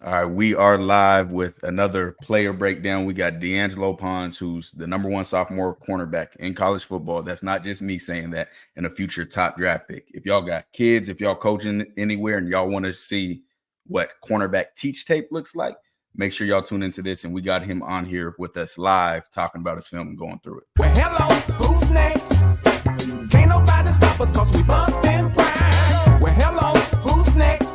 All right, we are live with another player breakdown. We got D'Angelo Pons, who's the number one sophomore cornerback in college football. That's not just me saying that, and a future top draft pick. If y'all got kids, if y'all coaching anywhere and y'all want to see what cornerback teach tape looks like, make sure y'all tune into this. And we got him on here with us live talking about his film and going through it. Well, hello, who's next? Can't nobody stop us cause we bumped in prime. Well, hello, who's next?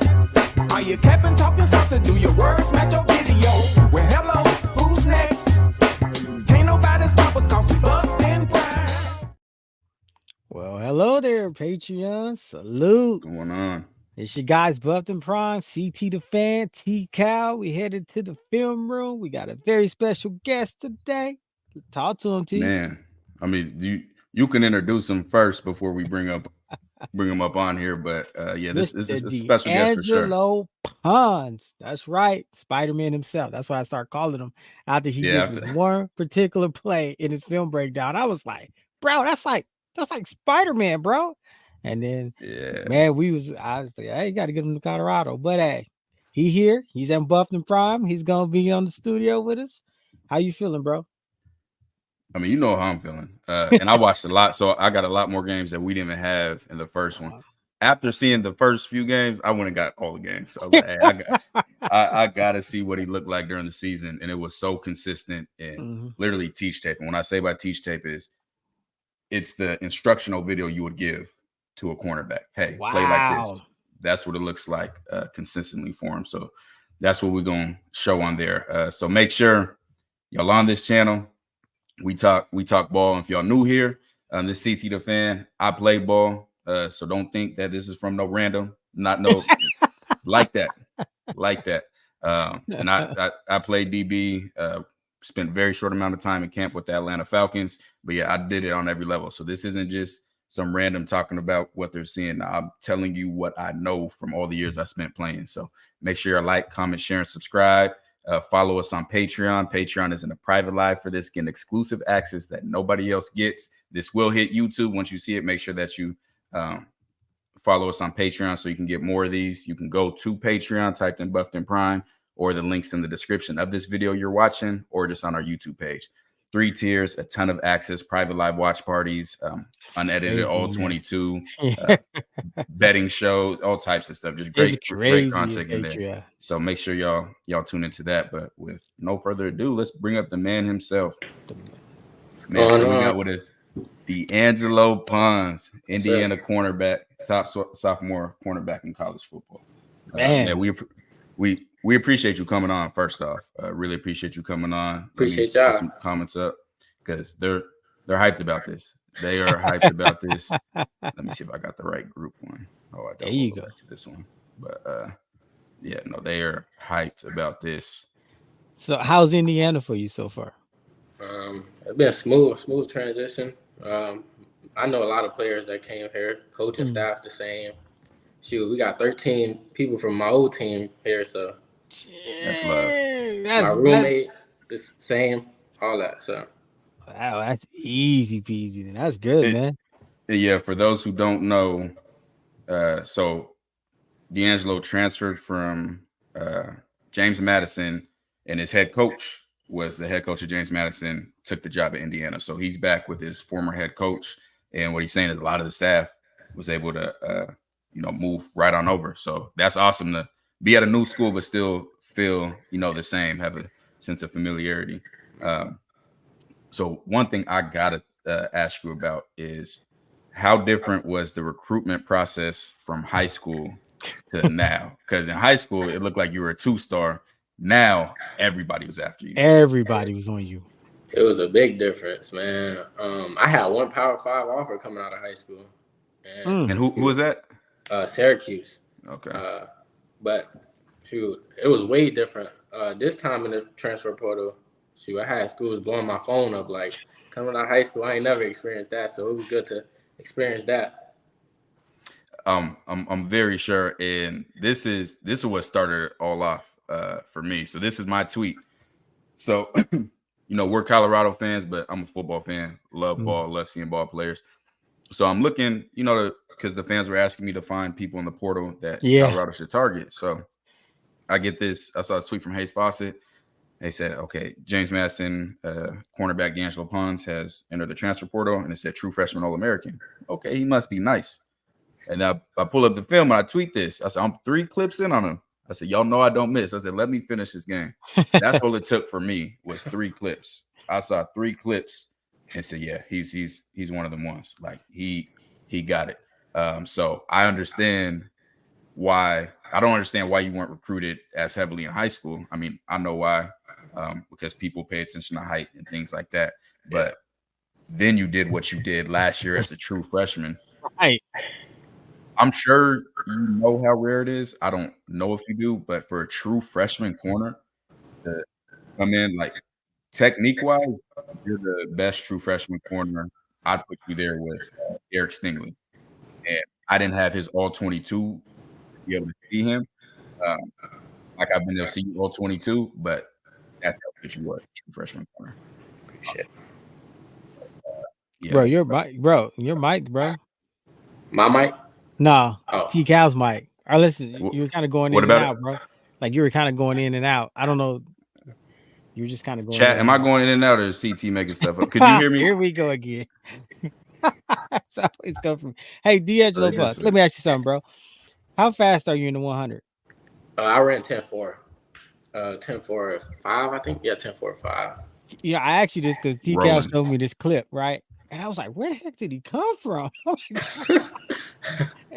Are you capping, talking sauce, do your words match your video? Well, hello, who's next? Can't nobody stop us cause we bumped in prime. Well, hello there, Patreon. Salute. What's going on? It's your guys, Buffed and Prime, CT the Fan, T Cal. We headed to the film room. We got a very special guest today. Talk to him, T. Man, I mean, you can introduce him first before we bring him up on here. But yeah, this is a special guest for sure. D'Angelo Pons. That's right. Spider-Man himself. That's what I start calling him after he did this one particular play in his film breakdown. I was like, bro, that's like Spider-Man, bro. And then, man, I was like, I got to get him to Colorado. But hey, he's in Buffed and Prime. He's going to be on the studio with us. How you feeling, bro? I mean, you know how I'm feeling. And I watched a lot, so I got a lot more games that we didn't even have in the first one. After seeing the first few games, I went and got all the games. I was like, hey, I got to see what he looked like during the season. And it was so consistent and literally teach tape. And when I say by teach tape it's the instructional video you would give to a cornerback. Hey, play like this. That's what it looks like consistently for him. So that's what we're going to show on there. So make sure y'all on this channel. We talk ball. And if y'all new here, this CT the Fan, I play ball. So don't think that this is from no random, like that. And I played DB, spent a very short amount of time in camp with the Atlanta Falcons. But yeah, I did it on every level. So this isn't just some random talking about what they're seeing. I'm telling you what I know from all the years I spent playing. So make sure you like, comment, share, and subscribe. Follow us on Patreon. Patreon is in a private live for this, getting exclusive access that nobody else gets. This will hit YouTube. Once you see it, make sure that you follow us on Patreon so you can get more of these. You can go to Patreon, type in Buffed and Prime, or the links in the description of this video you're watching, or just on our YouTube page. 3 tiers, a ton of access, private live watch parties, unedited, all 22, betting show, all types of stuff. Just great content in there. So make sure y'all tune into that. But with no further ado, let's bring up the man himself. Man, so we got what is D'Angelo Pons, Indiana cornerback, top sophomore cornerback in college football. Man, we appreciate you coming on. First off, really appreciate you coming on. Appreciate y'all. Put some comments up because they're hyped about this. They are hyped about this. Let me see if I got the right group one. Oh, there you go to this one. But yeah, no, they are hyped about this. So, how's Indiana for you so far? It's been a smooth transition. I know a lot of players that came here. Coaching staff the same. Shoot, we got 13 people from my old team here, so. That's love. My roommate is same, all that. So, wow, that's easy peasy. That's good, man. Yeah, for those who don't know, so D'Angelo transferred from James Madison, and his head coach was the head coach of James Madison. Took the job at Indiana, so he's back with his former head coach. And what he's saying is a lot of the staff was able to, move right on over. So that's awesome to be at a new school, but still feel, the same, have a sense of familiarity. So one thing I got to ask you about is how different was the recruitment process from high school to now? Because in high school, it looked like you were a 2-star. Now everybody was after you. Everybody was on you. It was a big difference, man. I had one Power 5 offer coming out of high school. And who was that? Syracuse. Okay. But shoot, it was way different. This time in the transfer portal, shoot, I had schools blowing my phone up like coming out of high school. I ain't never experienced that, so it was good to experience that. I'm very sure, and this is what started it all off for me. So this is my tweet. So we're Colorado fans, but I'm a football fan. Love ball, love seeing ball players. So I'm looking, because the fans were asking me to find people in the portal that Colorado should target. So I get this. I saw a tweet from Hayes Fawcett. They said, okay, James Madison, cornerback D'Angelo Pons has entered the transfer portal, and it said true freshman All-American. Okay, he must be nice. And I pull up the film and I tweet this. I said, I'm 3 clips in on him. I said, y'all know I don't miss. I said, let me finish this game. That's all it took for me was 3 clips. I saw 3 clips and said, yeah, he's one of them ones. Like he got it. So I understand why. I don't understand why you weren't recruited as heavily in high school. I mean, I know why, because people pay attention to height and things like that. But then you did what you did last year as a true freshman. Right. I'm sure you know how rare it is. I don't know if you do, but for a true freshman corner to come in, like technique-wise, you're the best true freshman corner. I'd put you there with Eric Stingley. And I didn't have his all-22 to be able to see him. Like I've been able to see you all-22, but that's how good you were, true freshman corner. Appreciate Yeah, Bro, your mic, bro. My mic? No, Oh. T Cal's mic. Or listen, you were kind of going in and out, bro. Like you were kind of going in and out. I don't know. You were just kind of going. Chat, am I going in and out, or is CT making stuff up? Could you hear me? Here we go again. It's always go from. Hey, D'Angelo Bus. Let me ask you something, bro. How fast are you in the 100? I ran 10.4. 10.4.5, I think. Yeah, 10.4.5. You know, I asked you this because T Cal showed me this clip, right? And I was like, where the heck did he come from?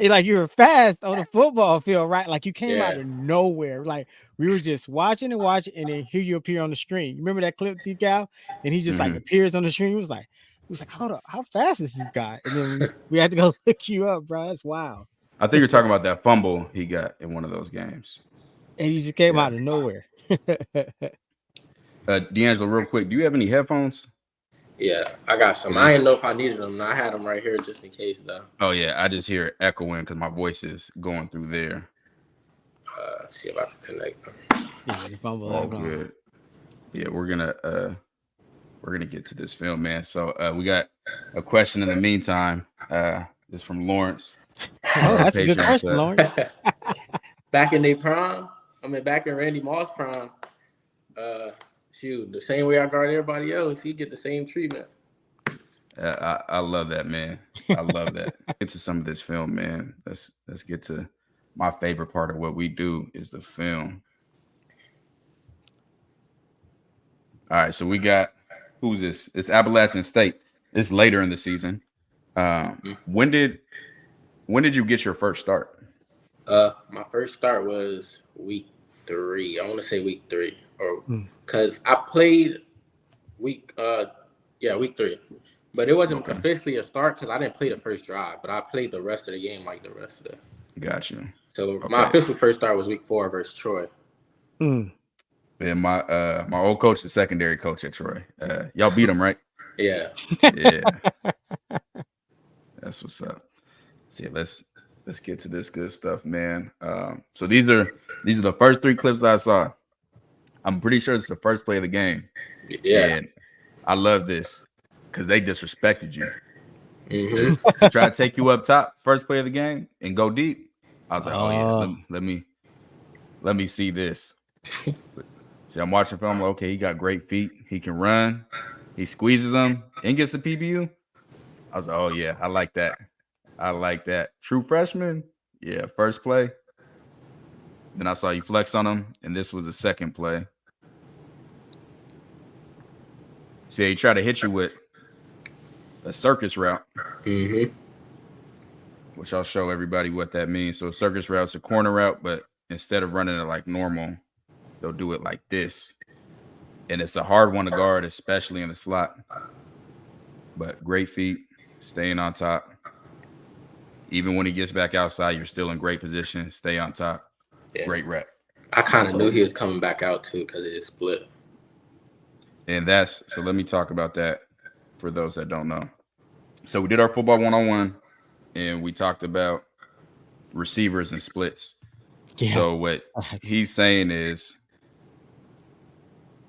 Like you were fast on the football field, right? Like you came out of nowhere. Like we were just watching, and then here you appear on the screen. You remember that clip, T Cal? And he just like appears on the screen. He was like, hold up, how fast is this guy? And then we had to go look you up, bro. That's wild. I think you're talking about that fumble he got in one of those games. And he just came out of nowhere. D'Angelo, real quick, do you have any headphones? Yeah, I got some. I didn't know if I needed them. I had them right here just in case, though. Oh, yeah. I just hear it echoing because my voice is going through there. See if I can connect them. All good. Yeah, we're gonna get to this film, man. So we got a question in the meantime. This from Lawrence. Oh, that's a good question, Lawrence. Back in their prime, back in Randy Moss prime, shoot, the same way I guard everybody else, he get the same treatment. I love that, man. I love that. Get to some of this film, man. Let's get to my favorite part of what we do is the film. All right, so we got who's this? It's Appalachian State. It's later in the season. When did you get your first start? My first start was week 3. I want to say week 3, or because I played week 3, but it wasn't officially a start because I didn't play the first drive, but I played the rest of the game like the rest of the. Gotcha. So my official first start was week 4 versus Troy. And my old coach, the secondary coach at Troy. Y'all beat him, right? Yeah. Yeah. That's what's up. See, let's get to this good stuff, man. So these are the first 3 clips I saw. I'm pretty sure it's the first play of the game. Yeah. And I love this because they disrespected you. To try to take you up top, first play of the game, and go deep. I was like, oh yeah, let me see this. See, I'm watching film. Like, okay, he got great feet. He can run. He squeezes them and gets the PBU. I was like, oh yeah, I like that. I like that. True freshman, yeah, first play. Then I saw you flex on him, and this was the second play. See, he tried to hit you with a circus route, which I'll show everybody what that means. So a circus route's a corner route, but instead of running it like normal, they'll do it like this. And it's a hard one to guard, especially in the slot. But great feet, staying on top. Even when he gets back outside, you're still in great position. Stay on top. Yeah. Great rep. I kind of knew he was coming back out too because it is split. And so let me talk about that for those that don't know. So we did our football 1-on-1, and we talked about receivers and splits. Yeah. So what he's saying is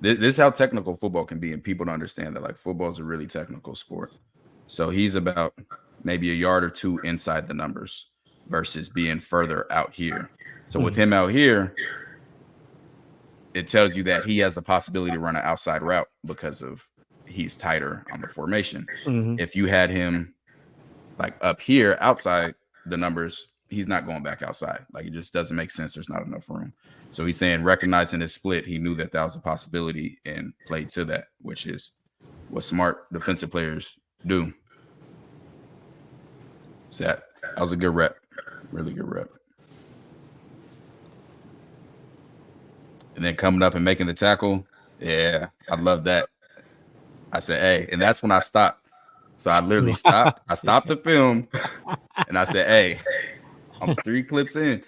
this is how technical football can be, and people don't understand that. Like, football is a really technical sport. So he's about maybe a yard or 2 inside the numbers versus being further out here. So with him out here, it tells you that he has the possibility to run an outside route because of he's tighter on the formation. Mm-hmm. If you had him like up here outside the numbers, he's not going back outside. Like it just doesn't make sense. There's not enough room. So he's saying recognizing his split, he knew that was a possibility and played to that, which is what smart defensive players do. So that was a good rep, really good rep. And then coming up and making the tackle, yeah, I love that. I said, hey, and that's when I stopped. So I literally stopped. I stopped the film, and I said, hey, I'm 3 clips in.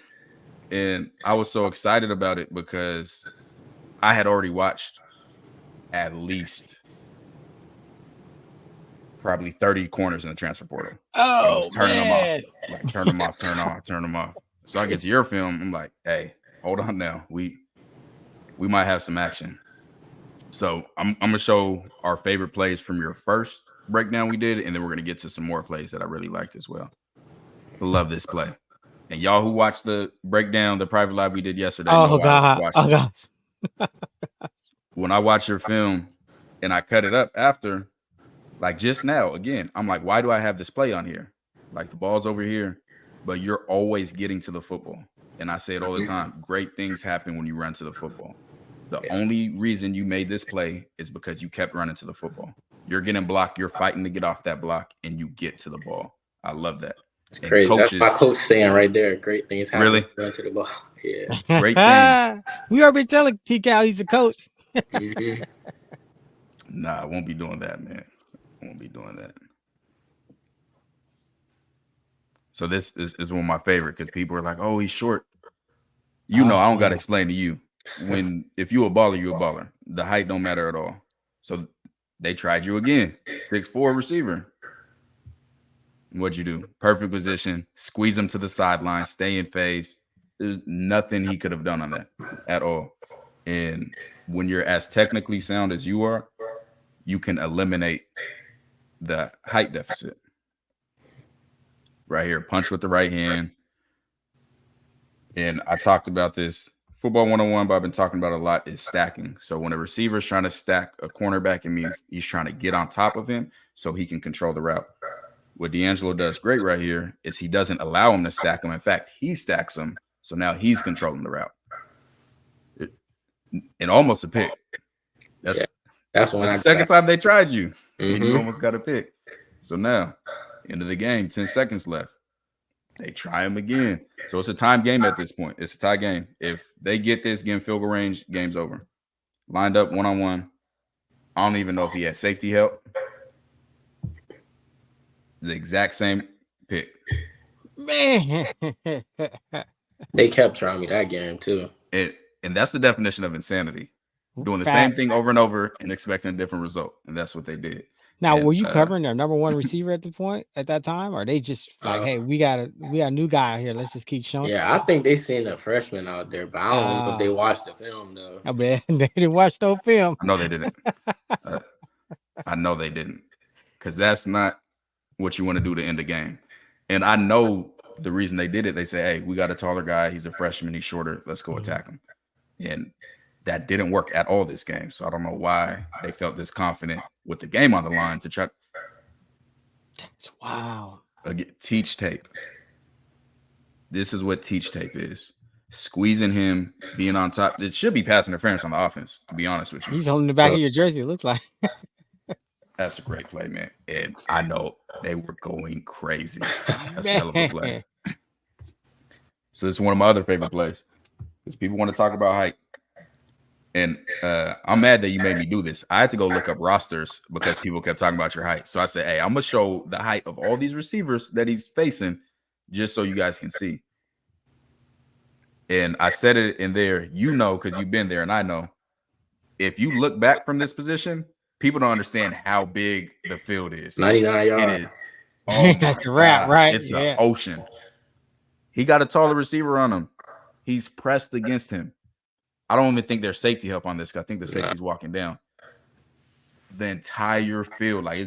And I was so excited about it because I had already watched at least probably 30 corners in the transfer portal. Oh, and was turning man. them off. Like, turn them off, turn them off. So I get to your film. I'm like, hey, hold on now. We might have some action. So I'm going to show our favorite plays from your first breakdown we did, and then we're going to get to some more plays that I really liked as well. I love this play. And y'all who watched the breakdown, the private live we did yesterday, oh God, when I watch your film and I cut it up after, like just now, again, I'm like, why do I have this play on here? Like the ball's over here, but you're always getting to the football. And I say it all the time. Great things happen when you run to the football. The only reason you made this play is because you kept running to the football. You're getting blocked. You're fighting to get off that block, and you get to the ball. I love that. It's crazy. Coaches, that's my coach saying right there. Great things happen. Really? Run to the ball. Yeah. Great things. We already telling T-Cal he's a coach. Mm-hmm. Nah, I won't be doing that, man. I won't be doing that. So this is one of my favorite because people are like, oh, he's short. You know, I don't got to explain to you. If you a baller, you a baller. The height don't matter at all. So they tried you again. 6'4" receiver. What'd you do? Perfect position. Squeeze him to the sideline. Stay in phase. There's nothing he could have done on that at all. And when you're as technically sound as you are, you can eliminate the height deficit. Right here, punch with the right hand. And I talked about this. Football 101, but I've been talking about a lot, is stacking. So when a receiver is trying to stack a cornerback, it means he's trying to get on top of him so he can control the route. What D'Angelo does great right here is he doesn't allow him to stack him. In fact, he stacks him. So now he's controlling the route. And almost a pick. That's when the second time they tried you. Mm-hmm. And you almost got a pick. So now, end of the game, 10 seconds left. They try him again. So it's a time game at this point. It's a tie game. If they get this, get in field goal range, game's over. Lined up one-on-one. I don't even know if he had safety help. The exact same pick. Man. They kept trying me that game too. And that's the definition of insanity. Doing the same thing over and over and expecting a different result. And that's what they did. Now, were you covering their number one receiver at that time? Or are they just like, hey, we got a new guy out here. Let's just keep showing. Yeah, I think they seen a freshman out there, but I don't know if they watched the film though. I bet they didn't watch no film. I know they didn't. I know they didn't. Because that's not what you want to do to end the game. And I know the reason they did it. They say, hey, we got a taller guy. He's a freshman. He's shorter. Let's go attack him. And that didn't work at all this game. So I don't know why they felt this confident with the game on the line to try. That's wow. Again, teach tape. This is what teach tape is. Squeezing him, being on top. It should be pass interference on the offense, to be honest with you. He's holding the back of your jersey, it looks like. That's a great play, man. And I know they were going crazy. That's a hell of a play. So this is one of my other favorite plays. Because people want to talk about height. And I'm mad that you made me do this. I had to go look up rosters because people kept talking about your height. So I said, hey, I'm going to show the height of all these receivers that he's facing just so you guys can see. And I said it in there, you know, because you've been there and I know. If you look back from this position, people don't understand how big the field is. 99 yards. It is. Oh that's the wrap, right? It's an ocean. He got a taller receiver on him. He's pressed against him. I don't even think there's safety help on this. I think the safety's walking down. The entire field, like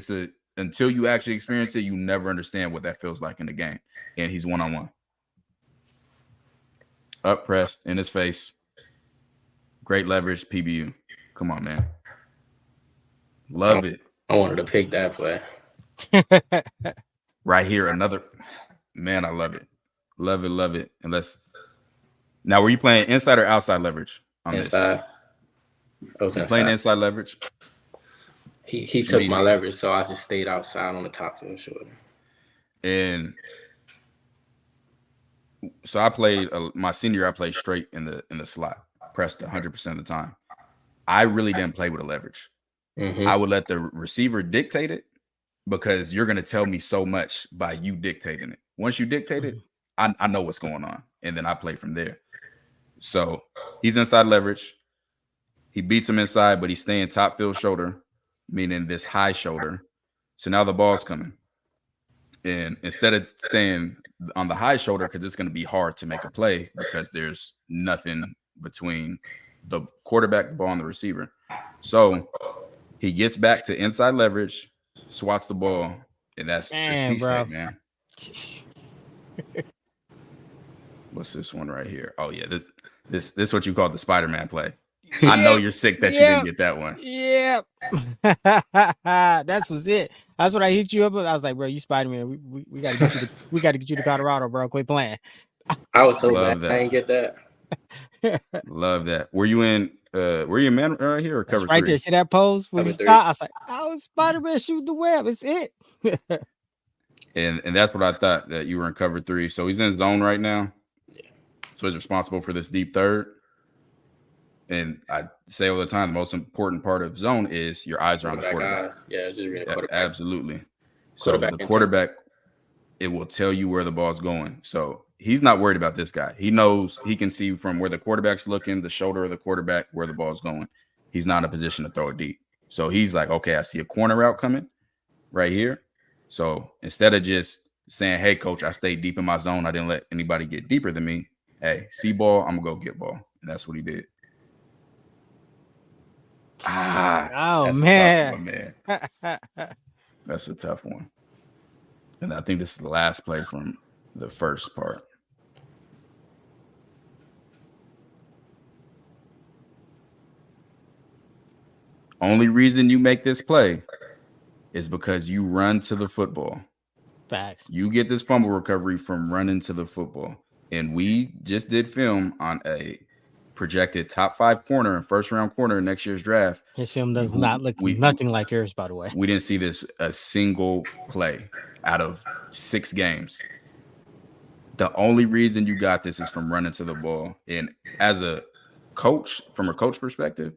until you actually experience it, you never understand what that feels like in the game. And he's one-on-one. Up pressed in his face. Great leverage, PBU. Come on, man. Love it. I wanted to pick that play. Right here, another. Man, I love it. Love it, love it. And now, were you playing inside or outside leverage on inside. this? I was you playing inside leverage? He took my leverage, so I just stayed outside on the top field shoulder. And so I played my senior year. I played straight in the slot, pressed 100% of the time. I really didn't play with a leverage. Mm-hmm. I would let the receiver dictate it because you're going to tell me so much by you dictating it. Once you dictate it, I know what's going on, and then I play from there. So he's inside leverage. He beats him inside, but he's staying top field shoulder, meaning this high shoulder. So now the ball's coming. And instead of staying on the high shoulder, because it's going to be hard to make a play because there's nothing between the quarterback, the ball, and the receiver. So he gets back to inside leverage, swats the ball, and that's T-state, man. What's this one right here? Oh yeah, this is what you call the Spider-Man play. I know you're sick that you didn't get that one. Yeah, that's was it. That's what I hit you up with. I was like, bro, you Spider-Man. We gotta get you. We gotta get you to Colorado, bro. Quit playing. I was so mad I didn't get that. Love that. Were you in man right here or cover right 3? there? See that pose when he shot? I was like, I was Spider-Man shooting the web. It's it. and that's what I thought, that you were in cover 3. So he's in zone right now. Yeah. So he's responsible for this deep third. And I say all the time, the most important part of zone is your eyes are on the quarterback. Yeah, it's just really quarterback. Absolutely. So the quarterback, it will tell you where the ball's going. So he's not worried about this guy. He knows, he can see from where the quarterback's looking, the shoulder of the quarterback, where the ball's going. He's not in a position to throw it deep. So he's like, okay, I see a corner route coming right here. So instead of just saying, hey, coach, I stayed deep in my zone, I didn't let anybody get deeper than me. Hey, see ball, I'm going to go get ball. And that's what he did. Oh, man. That's a tough one. And I think this is the last play from the first part. Only reason you make this play is because you run to the football. Facts. You get this fumble recovery from running to the football. And we just did film on a projected top 5 corner and first round corner in next year's draft. His film does not look nothing like yours, by the way. We didn't see this a single play out of 6 games. The only reason you got this is from running to the ball. And as a coach, from a coach perspective,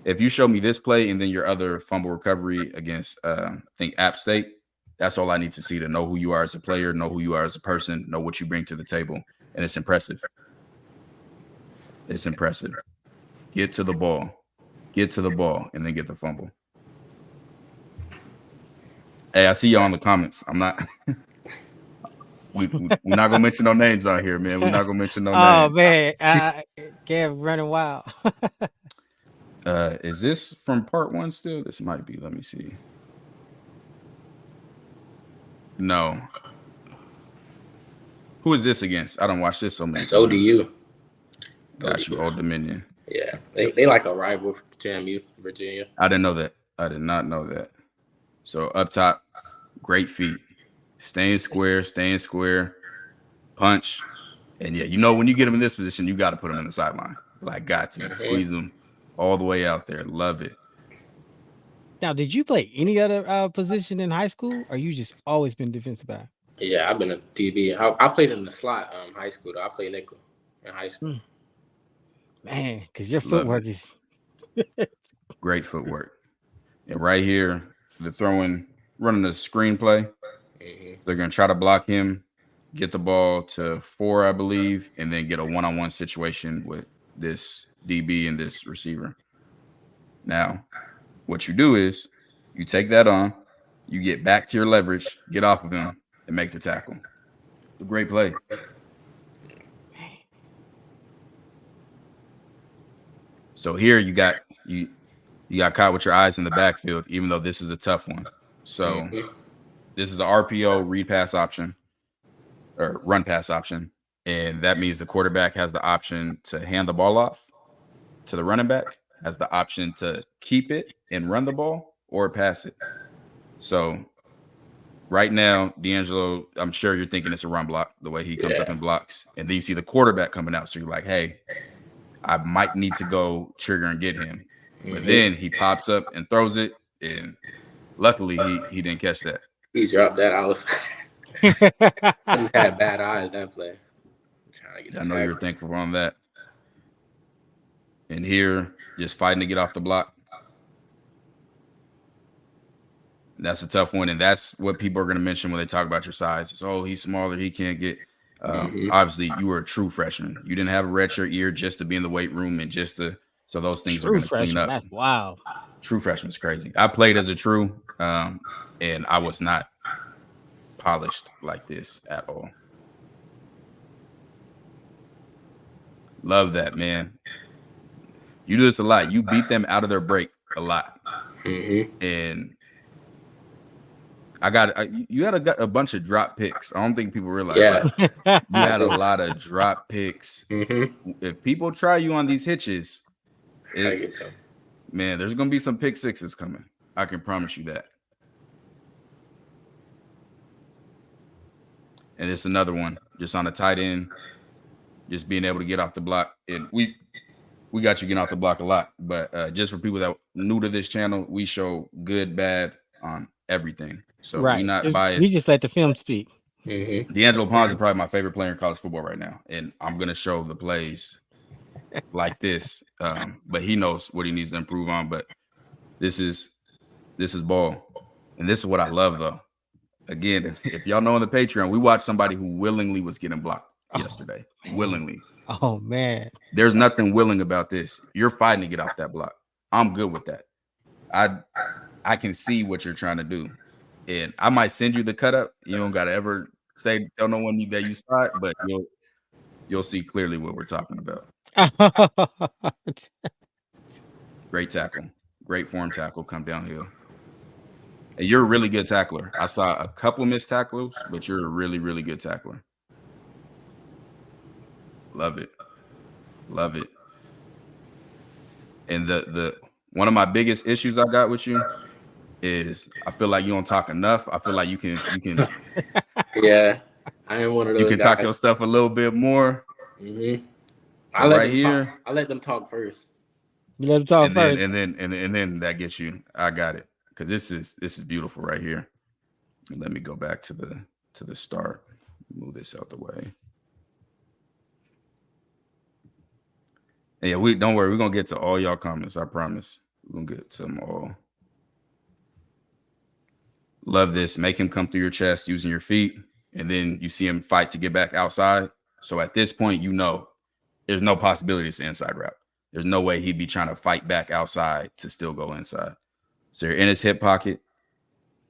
if you show me this play and then your other fumble recovery against, I think, App State, that's all I need to see to know who you are as a player, know who you are as a person, know what you bring to the table. And it's impressive. It's impressive. Get to the ball, and then get the fumble. Hey, I see y'all in the comments. I'm not. we're not gonna mention no names out here, man. We're not gonna mention no names. Oh man, Kev running wild. Is this from part 1 still? This might be. Let me see. No. Who is this against? I don't watch this so many. That's ODU. Got you, Old Dominion. Yeah, they like a rival for JMU, Virginia. I didn't know that. I did not know that. So up top, great feet. Staying square, punch. And yeah, you know, when you get him in this position, you got to put him in the sideline. Like, got to squeeze him all the way out there. Love it. Now, did you play any other position in high school, or you just always been defensive back? Yeah, I've been a DB. I played in the slot high school, though. I played nickel in high school. Man, because your footwork is great footwork. And right here, they're running the screenplay. They're going to try to block him, get the ball to 4, I believe, and then get a one-on-one situation with this DB and this receiver. Now, what you do is you take that on, you get back to your leverage, get off of him, and make the tackle. It's a great play. So here you got caught with your eyes in the backfield, even though this is a tough one. So this is an RPO read pass option or run pass option. And that means the quarterback has the option to hand the ball off to the running back has the option to keep it and run the ball or pass it. So right now, D'Angelo, I'm sure you're thinking it's a run block, the way he comes up and blocks. And then you see the quarterback coming out. So you're like, hey, I might need to go trigger and get him. But then he pops up and throws it. And luckily, he didn't catch that. He dropped that. I just had bad eyes that play. I know you're thankful on that. And here, just fighting to get off the block. That's a tough one, and that's what people are going to mention when they talk about your size. It's, oh, he's smaller, he can't get. Obviously, you were a true freshman. You didn't have a redshirt year just to be in the weight room and just to. So those things are going to clean up. That's wow. True freshman's crazy. I played as a true, and I was not polished like this at all. Love that, man. You do this a lot. You beat them out of their break a lot, and you had a bunch of drop picks. I don't think people realize that. You had a lot of drop picks. If people try you on these hitches, man, there's gonna be some pick sixes coming. I can promise you that. And it's another one, just on a tight end, just being able to get off the block. And we got you getting off the block a lot, but just for people that are new to this channel, we show good, bad on everything. So we're not biased. We just let the film speak. D'Angelo Pons is probably my favorite player in college football right now, and I'm gonna show the plays like this. But he knows what he needs to improve on. But this is ball, and this is what I love though. Again, if y'all know on the Patreon, we watched somebody who willingly was getting blocked yesterday. Willingly. Oh man, there's nothing willing about this. You're fighting to get off that block. I'm good with that. I can see what you're trying to do. And I might send you the cut up. You don't gotta ever tell no one that you saw it, but you'll see clearly what we're talking about. Great tackle, great form tackle, come downhill. And you're a really good tackler. I saw a couple missed tackles, but you're a really, really good tackler. Love it. Love it. And the one of my biggest issues I got with you is I feel like you don't talk enough. I feel like you can yeah, I am one of those. You can guys. talk your stuff a little bit more. I let them talk first. You let them talk first, and then that gets you. I got it, because this is beautiful right here. Let me go back to the start. Move this out the way. Yeah, don't worry. We're gonna get to all y'all comments. I promise. We're gonna get to them all. Love this. Make him come through your chest using your feet, and then you see him fight to get back outside. So at this point, you know there's no possibility it's an inside route. There's no way he'd be trying to fight back outside to still go inside. So you're in his hip pocket.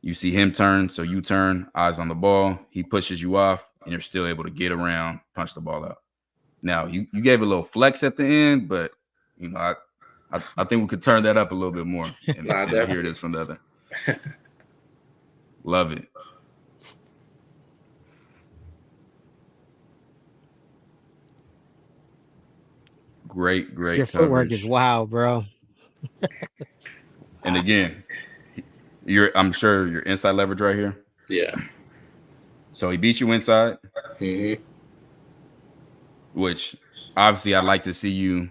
You see him turn, so you turn, eyes on the ball. He pushes you off, and you're still able to get around, punch the ball out. Now, you gave a little flex at the end, but, you know, I think we could turn that up a little bit more. And here it is from the other. Love it. Great your coverage. footwork is wild, bro. And again, I'm sure your inside leverage right here. Yeah. So he beat you inside. Which obviously I'd like to see you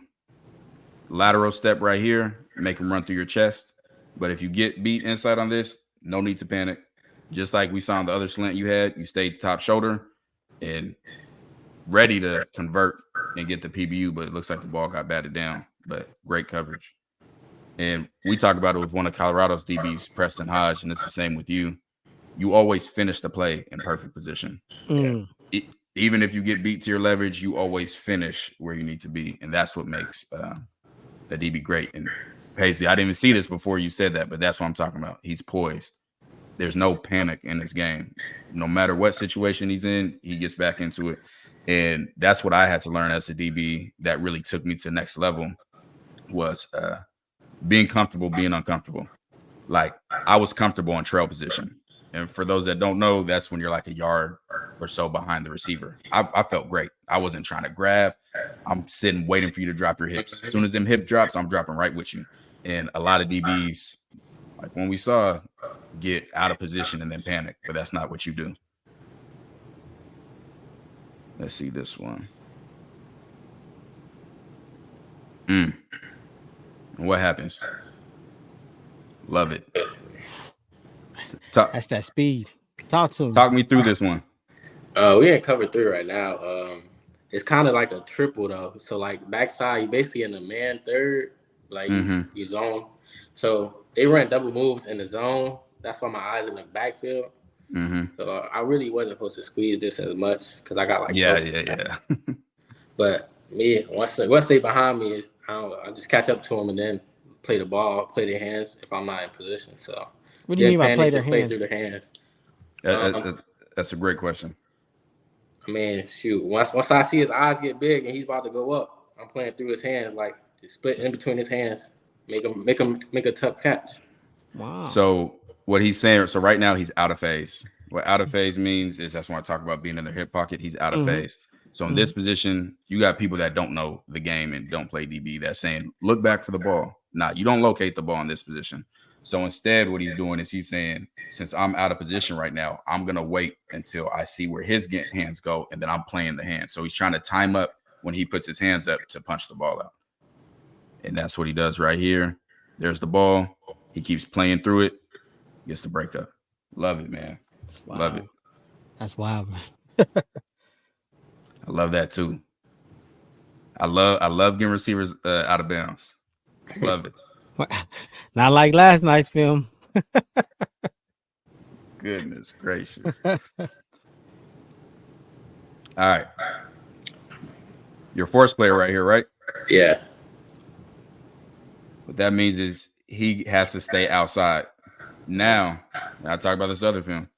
lateral step right here, make him run through your chest. But if you get beat inside on this, no need to panic. Just like we saw on the other slant you had, you stayed top shoulder and ready to convert and get the PBU, but it looks like the ball got batted down. But great coverage. And we talked about it with one of Colorado's DBs, Preston Hodge, and it's the same with you. You always finish the play in perfect position. Even if you get beat to your leverage, you always finish where you need to be. And that's what makes the DB great. And Paisley, I didn't even see this before you said that, but that's what I'm talking about. He's poised. There's no panic in his game. No matter what situation he's in, he gets back into it. And that's what I had to learn as a DB that really took me to the next level was being comfortable, being uncomfortable. Like, I was comfortable in trail position. And for those that don't know, that's when you're like a yard or so behind the receiver. I felt great. I wasn't trying to grab. I'm sitting waiting for you to drop your hips. As soon as them hip drops, I'm dropping right with you. And a lot of DBs, like when we saw, get out of position and then panic, but that's not what you do. Let's see this one. What happens? Love it. That's that speed. Talk me through this one. We in cover 3 right now. It's kind of like a triple though. So like backside, you basically in the man third, like you zone. So they run double moves in the zone. That's why my eyes in the backfield. So I really wasn't supposed to squeeze this as much because I got like yeah. But me, once they behind me, I just catch up to them and then play the ball, play their hands if I'm not in position. So what do you mean by play their hands? Play through the hands. That's a great question. I mean, shoot. Once I see his eyes get big and he's about to go up, I'm playing through his hands, like just split in between his hands, make a tough catch. Wow. So what he's saying, so right now he's out of phase. What out of phase means is that's when I talk about being in the hip pocket. He's out of phase. So in this position, you got people that don't know the game and don't play DB that's saying, look back for the ball. Nah, you don't locate the ball in this position. So instead, what he's doing is he's saying, since I'm out of position right now, I'm going to wait until I see where his hands go, and then I'm playing the hands. So he's trying to time up when he puts his hands up to punch the ball out. And that's what he does right here. There's the ball. He keeps playing through it, gets the breakup. Love it, man. Wow. Love it. That's wild, man. I love that too. I love getting receivers out of bounds. Love it. Not like last night's film. Goodness gracious. All right. Your force player right here, right? Yeah. What that means is he has to stay outside. Now, I talk about this other film.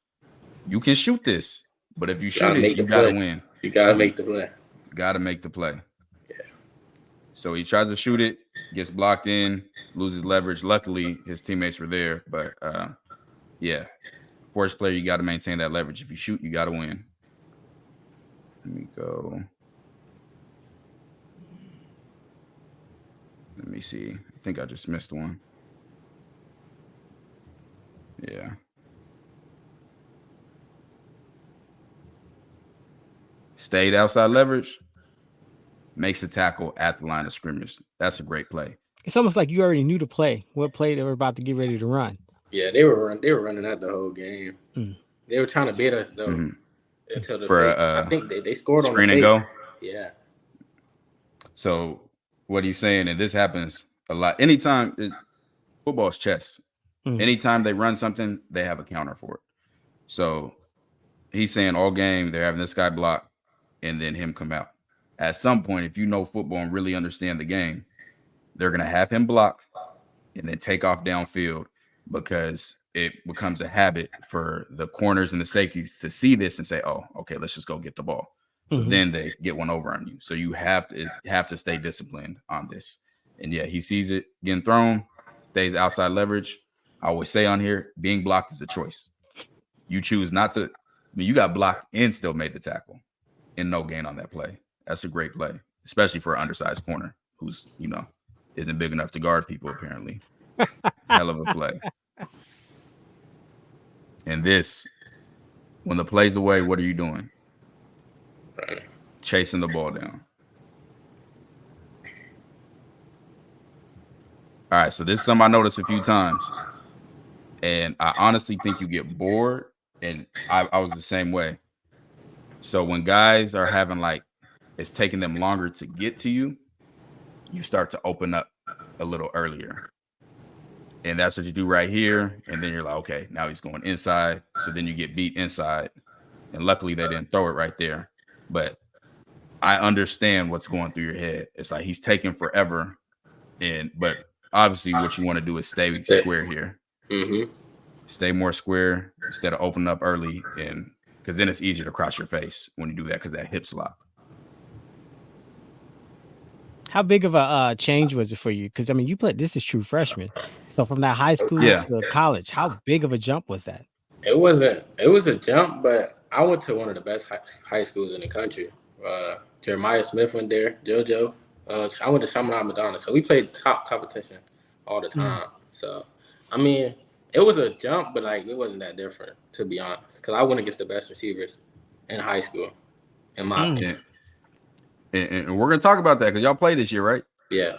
You can shoot this, but if you shoot it, you got to win. You got to make the play. Got to make the play. Yeah. So he tries to shoot it, gets blocked in, loses leverage. Luckily, his teammates were there. But, yeah, force player, you got to maintain that leverage. If you shoot, you got to win. Let me go. Let me see. I think I just missed one. Yeah. Stayed outside leverage. Makes the tackle at the line of scrimmage. That's a great play. It's almost like you already knew the play. What play they were about to get ready to run. Yeah, they were running that the whole game. They were trying to beat us though. Until the I think they scored on the screen and go. Yeah. So what he's saying, and this happens a lot. Anytime football's chess. Anytime they run something, they have a counter for it. So he's saying all game they're having this guy block and then him come out. At some point, if you know football and really understand the game, they're going to have him block and then take off downfield because it becomes a habit for the corners and the safeties to see this and say, oh, okay, let's just go get the ball. So then they get one over on you. So you have to stay disciplined on this. And yeah, he sees it getting thrown, stays outside leverage. I always say on here, being blocked is a choice. You choose not to. I mean, you got blocked and still made the tackle and no gain on that play. That's a great play, especially for an undersized corner who's, isn't big enough to guard people, apparently. Hell of a play. And this, when the play's away, what are you doing? Chasing the ball down. All right, so this is something I noticed a few times. And I honestly think you get bored. And I was the same way. So when guys are having it's taking them longer to get to you, you start to open up a little earlier. And that's what you do right here. And then you're like, okay, now he's going inside. So then you get beat inside. And luckily they didn't throw it right there. But I understand what's going through your head. It's like he's taking forever. But obviously what you want to do is stay square here. Stay more square instead of opening up early, and because then it's easier to cross your face when you do that because that hip slop. How big of a change was it for you? Because I mean, you played. This is true freshman, so from that high school to college, how big of a jump was that? It was a jump, but I went to one of the best high schools in the country. Jeremiah Smith went there. JoJo. I went to Chaminade Madonna, so we played top competition all the time. So, I mean, it was a jump, but like it wasn't that different, to be honest. Because I went against the best receivers in high school, in my opinion. And we're gonna talk about that because y'all play this year, right? Yeah.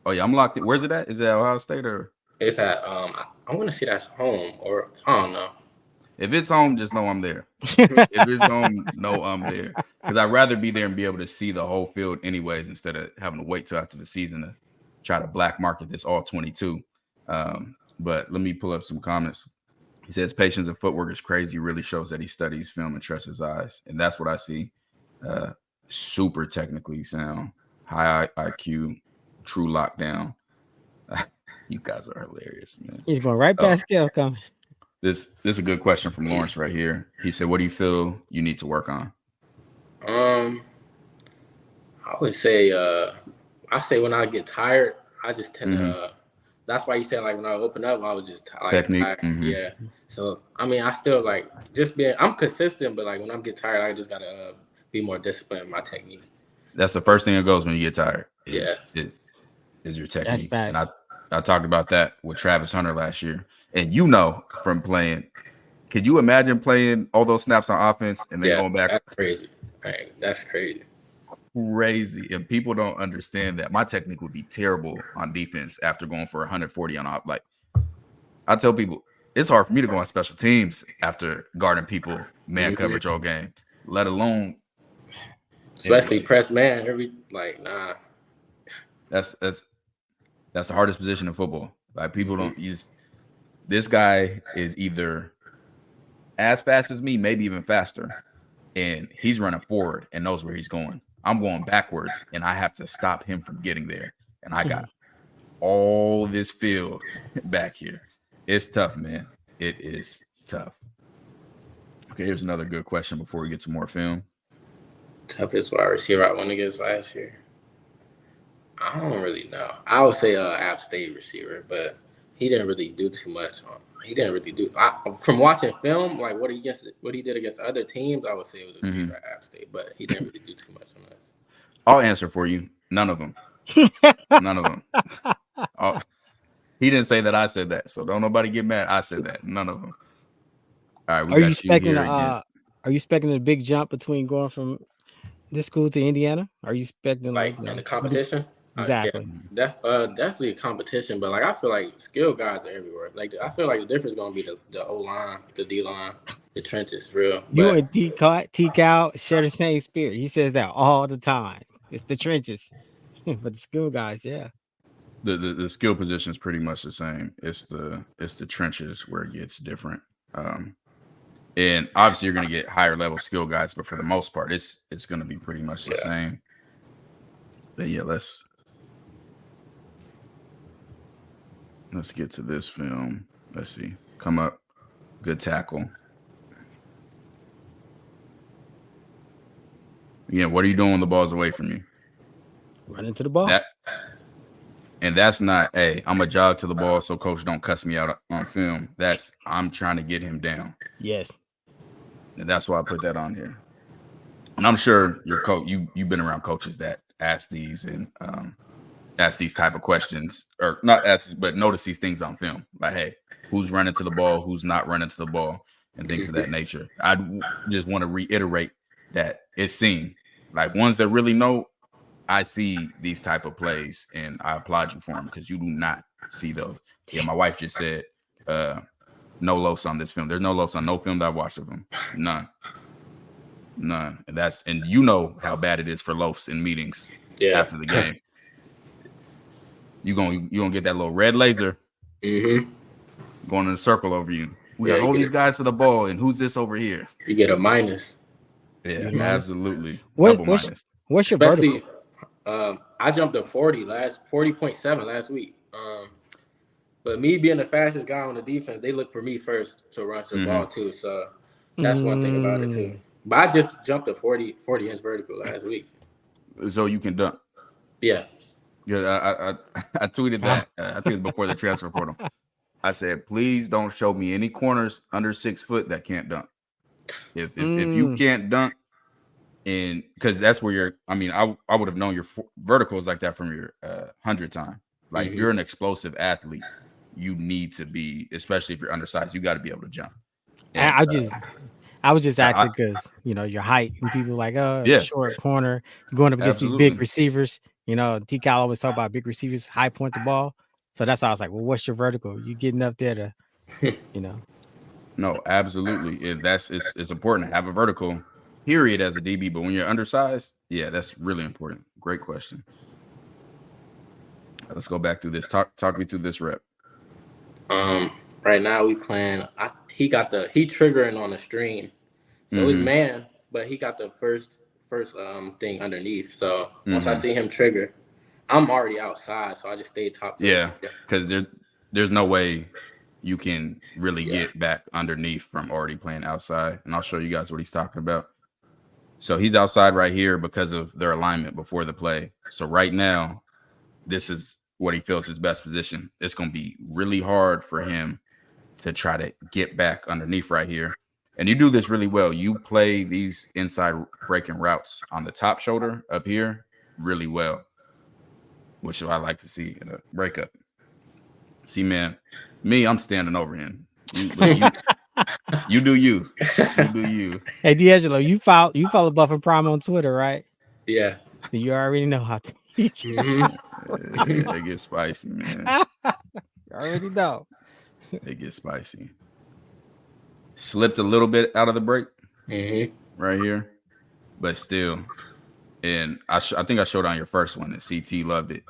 Oh yeah, I'm locked in. Where's it at? Is it Ohio State or? It's at I want to say that's home, or I don't know. If it's home, just know I'm there. If it's home, know I'm there. Because I'd rather be there and be able to see the whole field anyways, instead of having to wait till after the season to try to black market this all 22. But let me pull up some comments. He says patience and footwork is crazy. Really shows that he studies film and trusts his eyes. And that's what I see. Super technically sound, high IQ, true lockdown. You guys are hilarious, man. He's going right past Scale coming. This is a good question from Lawrence right here. He said, what do you feel you need to work on? I would say when I get tired, I just tend to that's why you said like when I open up, I was just like Technique. tired. Yeah. So I mean I still like I'm consistent, but like when I get tired, I just gotta be more disciplined in my technique. That's the first thing that goes when you get tired. Is your technique. That's and I talked about that with Travis Hunter last year. And you know from playing, could you imagine playing all those snaps on offense and then going back? That's crazy. Right. That's crazy. Crazy. And people don't understand that. My technique would be terrible on defense after going for 140 on off. Like I tell people, it's hard for me to go on special teams after guarding people man coverage all game, let alone especially press man. Nah. That's the hardest position in football. Like people don't use. This guy is either as fast as me, maybe even faster, and he's running forward and knows where he's going. I'm going backwards, and I have to stop him from getting there. And I got all this field back here. It's tough, man. It is tough. Okay, here's another good question before we get to more film. Toughest wide receiver I went against last year. I don't really know. I would say App State receiver, but he didn't really do too much. From watching film, like what he did against other teams, I would say it was a receiver at App State, but he didn't really do too much on us. I'll answer for you. None of them. None of them. He didn't say that. I said that. So don't nobody get mad. I said that. None of them. All right. Are you expecting a big jump between going from this school to Indiana? Are you expecting like in the competition? Exactly. Definitely a competition, but like I feel like skill guys are everywhere. Like I feel like the difference is gonna be the O line, the D line, the trenches, real. You and T-Cow share the same spirit. He says that all the time. It's the trenches, but the skill guys, yeah. The skill position is pretty much the same. It's the trenches where it gets different. And obviously you're gonna get higher level skill guys, but for the most part, it's gonna be pretty much the same. But yeah, let's get to this film. Let's see. Come up. Good tackle. Again, what are you doing when the ball's away from you? Run into the ball. That's not, hey, I'm a jog to the ball so coach don't cuss me out on film. That's I'm trying to get him down. Yes. And that's why I put that on here. And I'm sure your coach, you've been around coaches that ask these and ask these type of questions, or not ask, but notice these things on film. Like, hey, who's running to the ball, who's not running to the ball, and things of that nature. I just want to reiterate that it's seen. Like ones that really know, I see these type of plays, and I applaud you for them because you do not see those. Yeah, my wife just said no loafs on this film. There's no loafs on no film that I watched of him. None. And you know how bad it is for loafs in meetings after the game. You gonna get that little red laser going in a circle over you. We got all these guys to the ball, and who's this over here? You get a minus. Yeah, absolutely. What's your vertical? I jumped to 40.7 last week. But me being the fastest guy on the defense, they look for me first to run the ball too. So that's one thing about it too. But I just jumped to 40 inch vertical last week. So you can dunk. Yeah. Yeah, I tweeted that. I tweeted before the transfer portal. I said, please don't show me any corners under 6 foot that can't dunk. If you can't dunk, And because that's where I would have known your verticals like that from your 100 time. Like if you're an explosive athlete, you need to be, especially if you're undersized, you got to be able to jump. And I was just asking because your height and people like, yeah, short corner going up against these big receivers. T. Cal always talk about big receivers, high point the ball. So that's why I was like, well, what's your vertical? You getting up there to, No, absolutely. It's important to have a vertical period as a DB, but when you're undersized, yeah, that's really important. Great question. Let's go back through this. Talk me through this rep. Right now we playing. He triggering on the stream, so it's man, but he got the first thing underneath. So once I see him trigger, I'm already outside, so I just stay top. Yeah, because there's no way you can really get back underneath from already playing outside. And I'll show you guys what he's talking about. So he's outside right here because of their alignment before the play. So right now, this is what he feels his best position. It's going to be really hard for him to try to get back underneath right here. And you do this really well. You play these inside breaking routes on the top shoulder up here really well, which I like to see in a breakup. See, man, I'm standing over him. You do you. You do you. Hey, D'Angelo, you follow Buff and Prime on Twitter, right? Yeah. You already know how to. They get spicy, man. You already know. They get spicy. Slipped a little bit out of the break right here, but still. And I think I showed on your first one that CT loved it.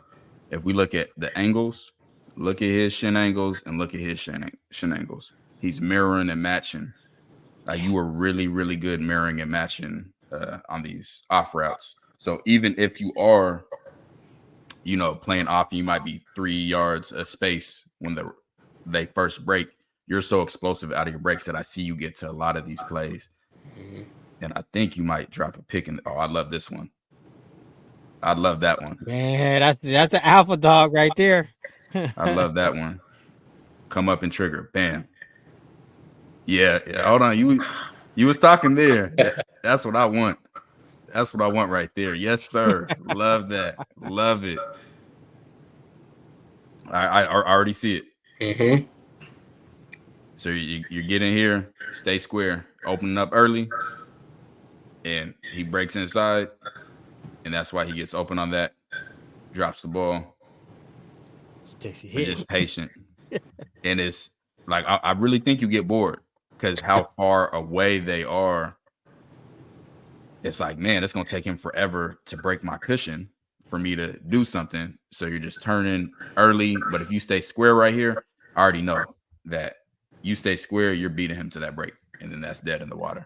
If we look at the angles, look at his shin angles and look at his shin angles. He's mirroring and matching. You were really, really good mirroring and matching on these off routes. So even if you are, playing off, you might be 3 yards of space when they first break. You're so explosive out of your breaks that I see you get to a lot of these plays. And I think you might drop a pick in. I love this one. I love that one. Man, that's an alpha dog right there. I love that one. Come up and trigger. Bam. Yeah. Hold on. You was talking there. That's what I want. That's what I want right there. Yes, sir. Love that. Love it. I already see it. So you get in here, stay square, opening up early, and he breaks inside, and that's why he gets open on that, drops the ball. Just patient. And it's like I really think you get bored because how far away they are. It's like, man, it's gonna take him forever to break my cushion for me to do something. So you're just turning early. But if you stay square right here, I already know that you stay square, you're beating him to that break, and then that's dead in the water.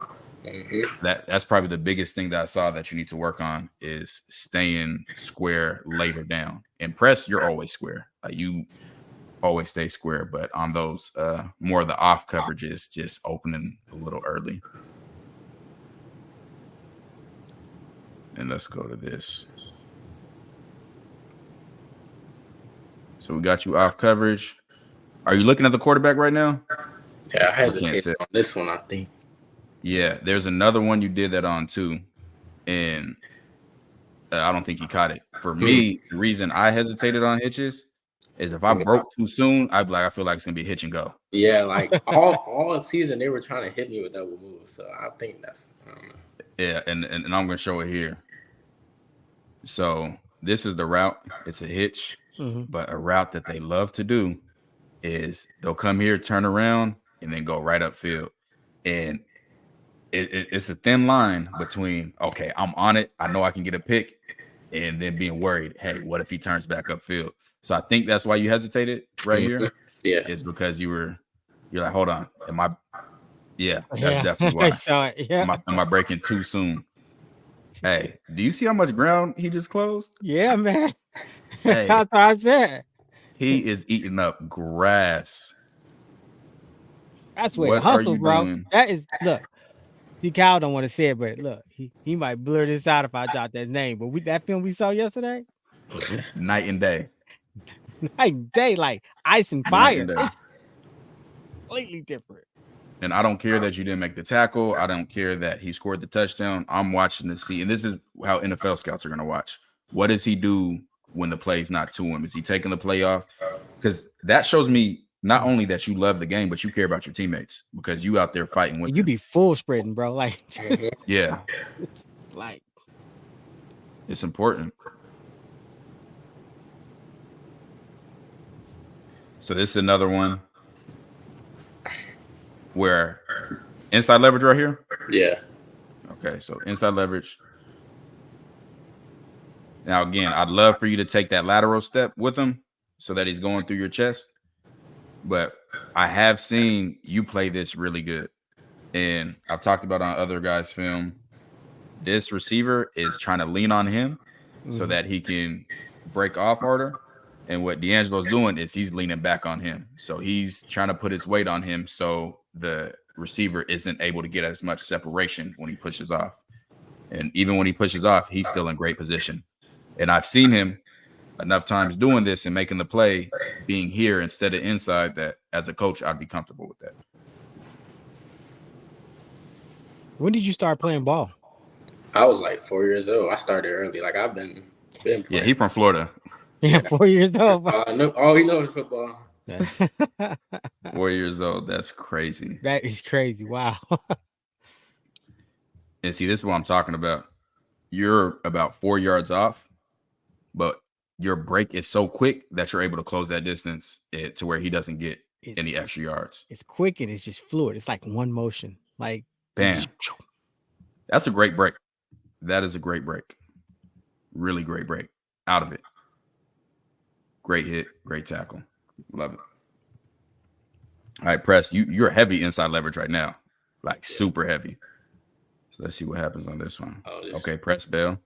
That's probably the biggest thing that I saw that you need to work on is staying square later down. In press, you're always square. You always stay square, but on those more of the off coverages, just opening a little early. And let's go to this. So we got you off coverage. Are you looking at the quarterback right now? Yeah, I hesitated on this one, I think. Yeah, there's another one you did that on too. And I don't think you caught it. For me, the reason I hesitated on hitches is if I broke too soon, I'd be like, I feel like it's going to be hitch and go. Yeah, like all season, they were trying to hit me with double moves. So I think that's... Yeah, and I'm going to show it here. So this is the route. It's a hitch, but a route that they love to do is they'll come here, turn around, and then go right upfield. And it's a thin line between, okay, I'm on it, I know I can get a pick, and then being worried, hey, what if he turns back upfield? So I think that's why you hesitated right here. Yeah. Is because you're like, hold on, that's definitely why. Am I breaking too soon? Hey, do you see how much ground he just closed? Yeah, man. Hey, that's what I said. He is eating up grass. That's way to hustle, bro. Doing? That is, look, D. Cal don't want to say it, but look, he might blur this out if I drop that name. But that film we saw yesterday, night and day. Night and day, like ice and fire. It's completely different. And I don't care that you didn't make the tackle. I don't care that he scored the touchdown. I'm watching to see, and this is how NFL scouts are going to watch. What does he do when the play's not to him? Is he taking the play off? Because that shows me not only that you love the game, but you care about your teammates because you out there fighting with you be full spreading, bro. Like, yeah, it's like it's important. So this is another one where inside leverage right here. Yeah. Okay, so inside leverage. Now, again, I'd love for you to take that lateral step with him so that he's going through your chest. But I have seen you play this really good. And I've talked about on other guys' film. This receiver is trying to lean on him so that he can break off harder. And what D'Angelo's doing is he's leaning back on him. So he's trying to put his weight on him so the receiver isn't able to get as much separation when he pushes off. And even when he pushes off, he's still in great position. And I've seen him enough times doing this and making the play being here instead of inside that as a coach, I'd be comfortable with that. when did you start playing ball? I was like 4 years old. I started early. Like I've been playing. Yeah, he's from Florida. Yeah, 4 years old. All he knows is football. 4 years old. That's crazy. That is crazy. Wow. And see, this is what I'm talking about. You're about 4 yards off, but your break is so quick that you're able to close that distance to where he doesn't get any extra yards. It's quick and it's just fluid. It's like one motion. Like, bam. That's a great break. That is a great break. Really great break. Out of it. Great hit. Great tackle. Love it. All right, Press, you're heavy inside leverage right now. Like super heavy. So let's see what happens on this one. Okay, Press Bell.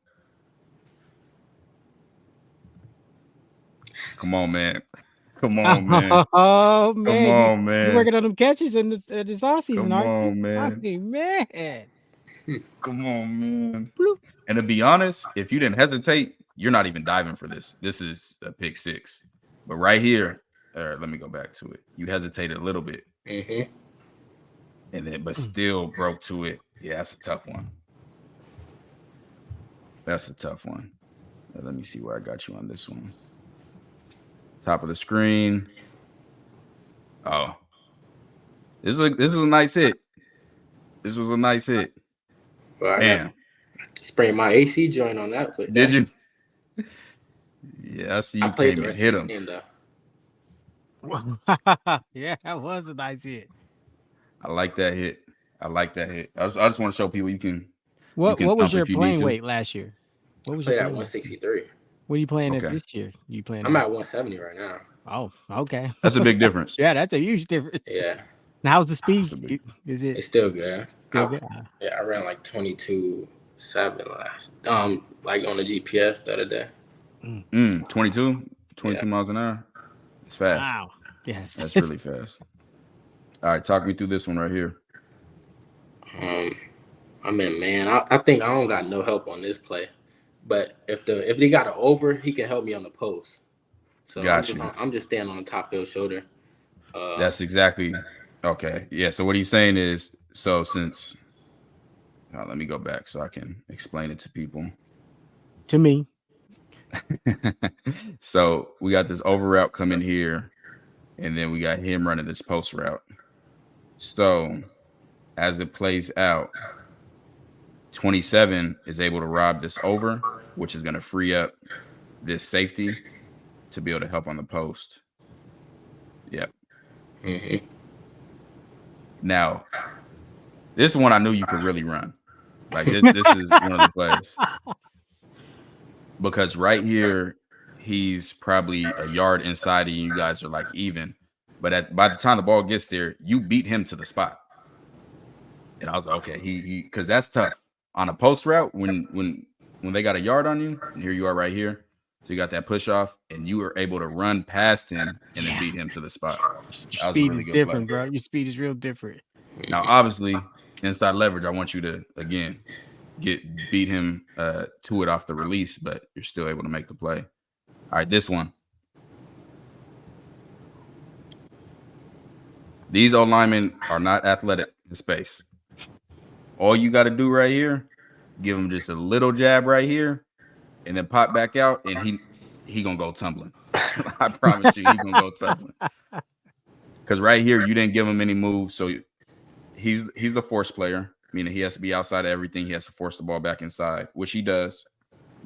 Come on, man. Come on, man. Oh, man. Come on, man. You're working on them catches in this offseason, Come aren't you? on, man. I mean, man. Come on, man. And to be honest, if you didn't hesitate, you're not even diving for this. This is a pick six. But right here, let me go back to it. You hesitated a little bit. Mm-hmm. And then, but still broke to it. Yeah, that's a tough one. That's a tough one. Let me see where I got you on this one. Top of the screen. Oh. This is a nice hit. This was a nice hit. Well, Damn. Sprained my AC joint on that. But Did you? Yeah, I see you came and hit him. Yeah, that was a nice hit. I like that hit. I just want to show people you can. What was your playing weight last year? What was your playing at 163? What are you playing at this year? I'm at 170 right now. Oh, okay. That's a big difference. Yeah, that's a huge difference. Yeah. Now, how's the speed? It's still good. Still good. Yeah, I ran like 22.7 last. Like on the GPS the other day. 22 miles an hour. It's fast. Wow. Yeah, that's really fast. All right, talk me through this one right here. I mean, man, I think I don't got no help on this play, but if they got an over, he can help me on the post. So I'm just standing on the top field shoulder. That's exactly okay. Yeah. So what he's saying is, since let me go back so I can explain it to people. To me. So we got this over route coming here, and then we got him running this post route. So as it plays out, 27 is able to rob this over, which is going to free up this safety to be able to help on the post. Yep. Mm-hmm. Now, this is one I knew you could really run. Like this is one of the plays. Because right here, he's probably a yard inside and you guys are like even. But by the time the ball gets there, you beat him to the spot. And I was like, okay, he because that's tough. On a post route, when they got a yard on you, and here you are right here. So you got that push off, and you were able to run past him and then beat him to the spot. Your speed is different, bro. Your speed is real different. Now, obviously, inside leverage, I want you to, again, beat him to it off the release, but you're still able to make the play. All right, this one. These old linemen are not athletic in space. All you got to do right here, give him just a little jab right here, and then pop back out, and he gonna go tumbling. I promise you, he gonna go tumbling. Because right here, you didn't give him any moves, so he's the force player, meaning he has to be outside of everything. He has to force the ball back inside, which he does.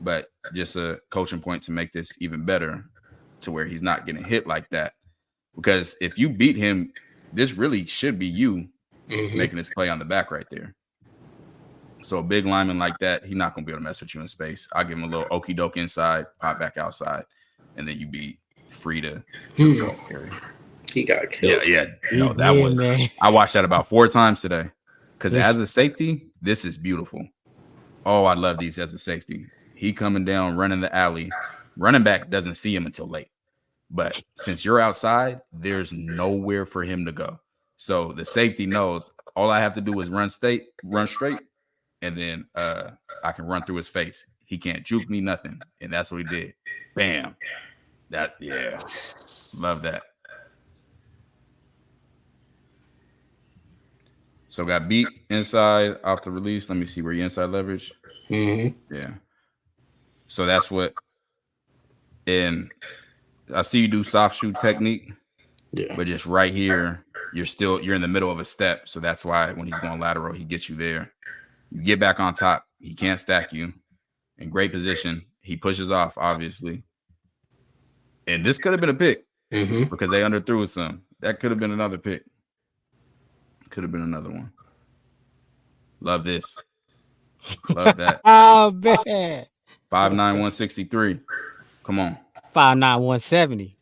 But just a coaching point to make this even better, to where he's not getting hit like that. Because if you beat him, this really should be you making this play on the back right there. So a big lineman like that, he's not going to be able to mess with you in space. I'll give him a little okey doke inside, pop back outside, and then you be free to the ball carry. He got killed. Yeah. No, that was. Man. I watched that about 4 times today. Because as a safety, this is beautiful. Oh, I love these as a safety. He coming down, running the alley. Running back doesn't see him until late. But since you're outside, there's nowhere for him to go. So the safety knows all I have to do is run straight, and then I can run through his face. He can't juke me, nothing. And that's what he did. Bam. Love that. So got beat inside off the release. Let me see where you inside leverage. Yeah. So that's what. And I see you do soft shoe technique. Yeah. But just right here, you're in the middle of a step. So that's why when he's going lateral, he gets you there. You get back on top. He can't stack you. In great position. He pushes off, obviously. And this could have been a pick because they underthrew some. That could have been another pick. Could have been another one. Love this. Love that. Oh, man. 5'9", 163. Come on. 5'9", 170.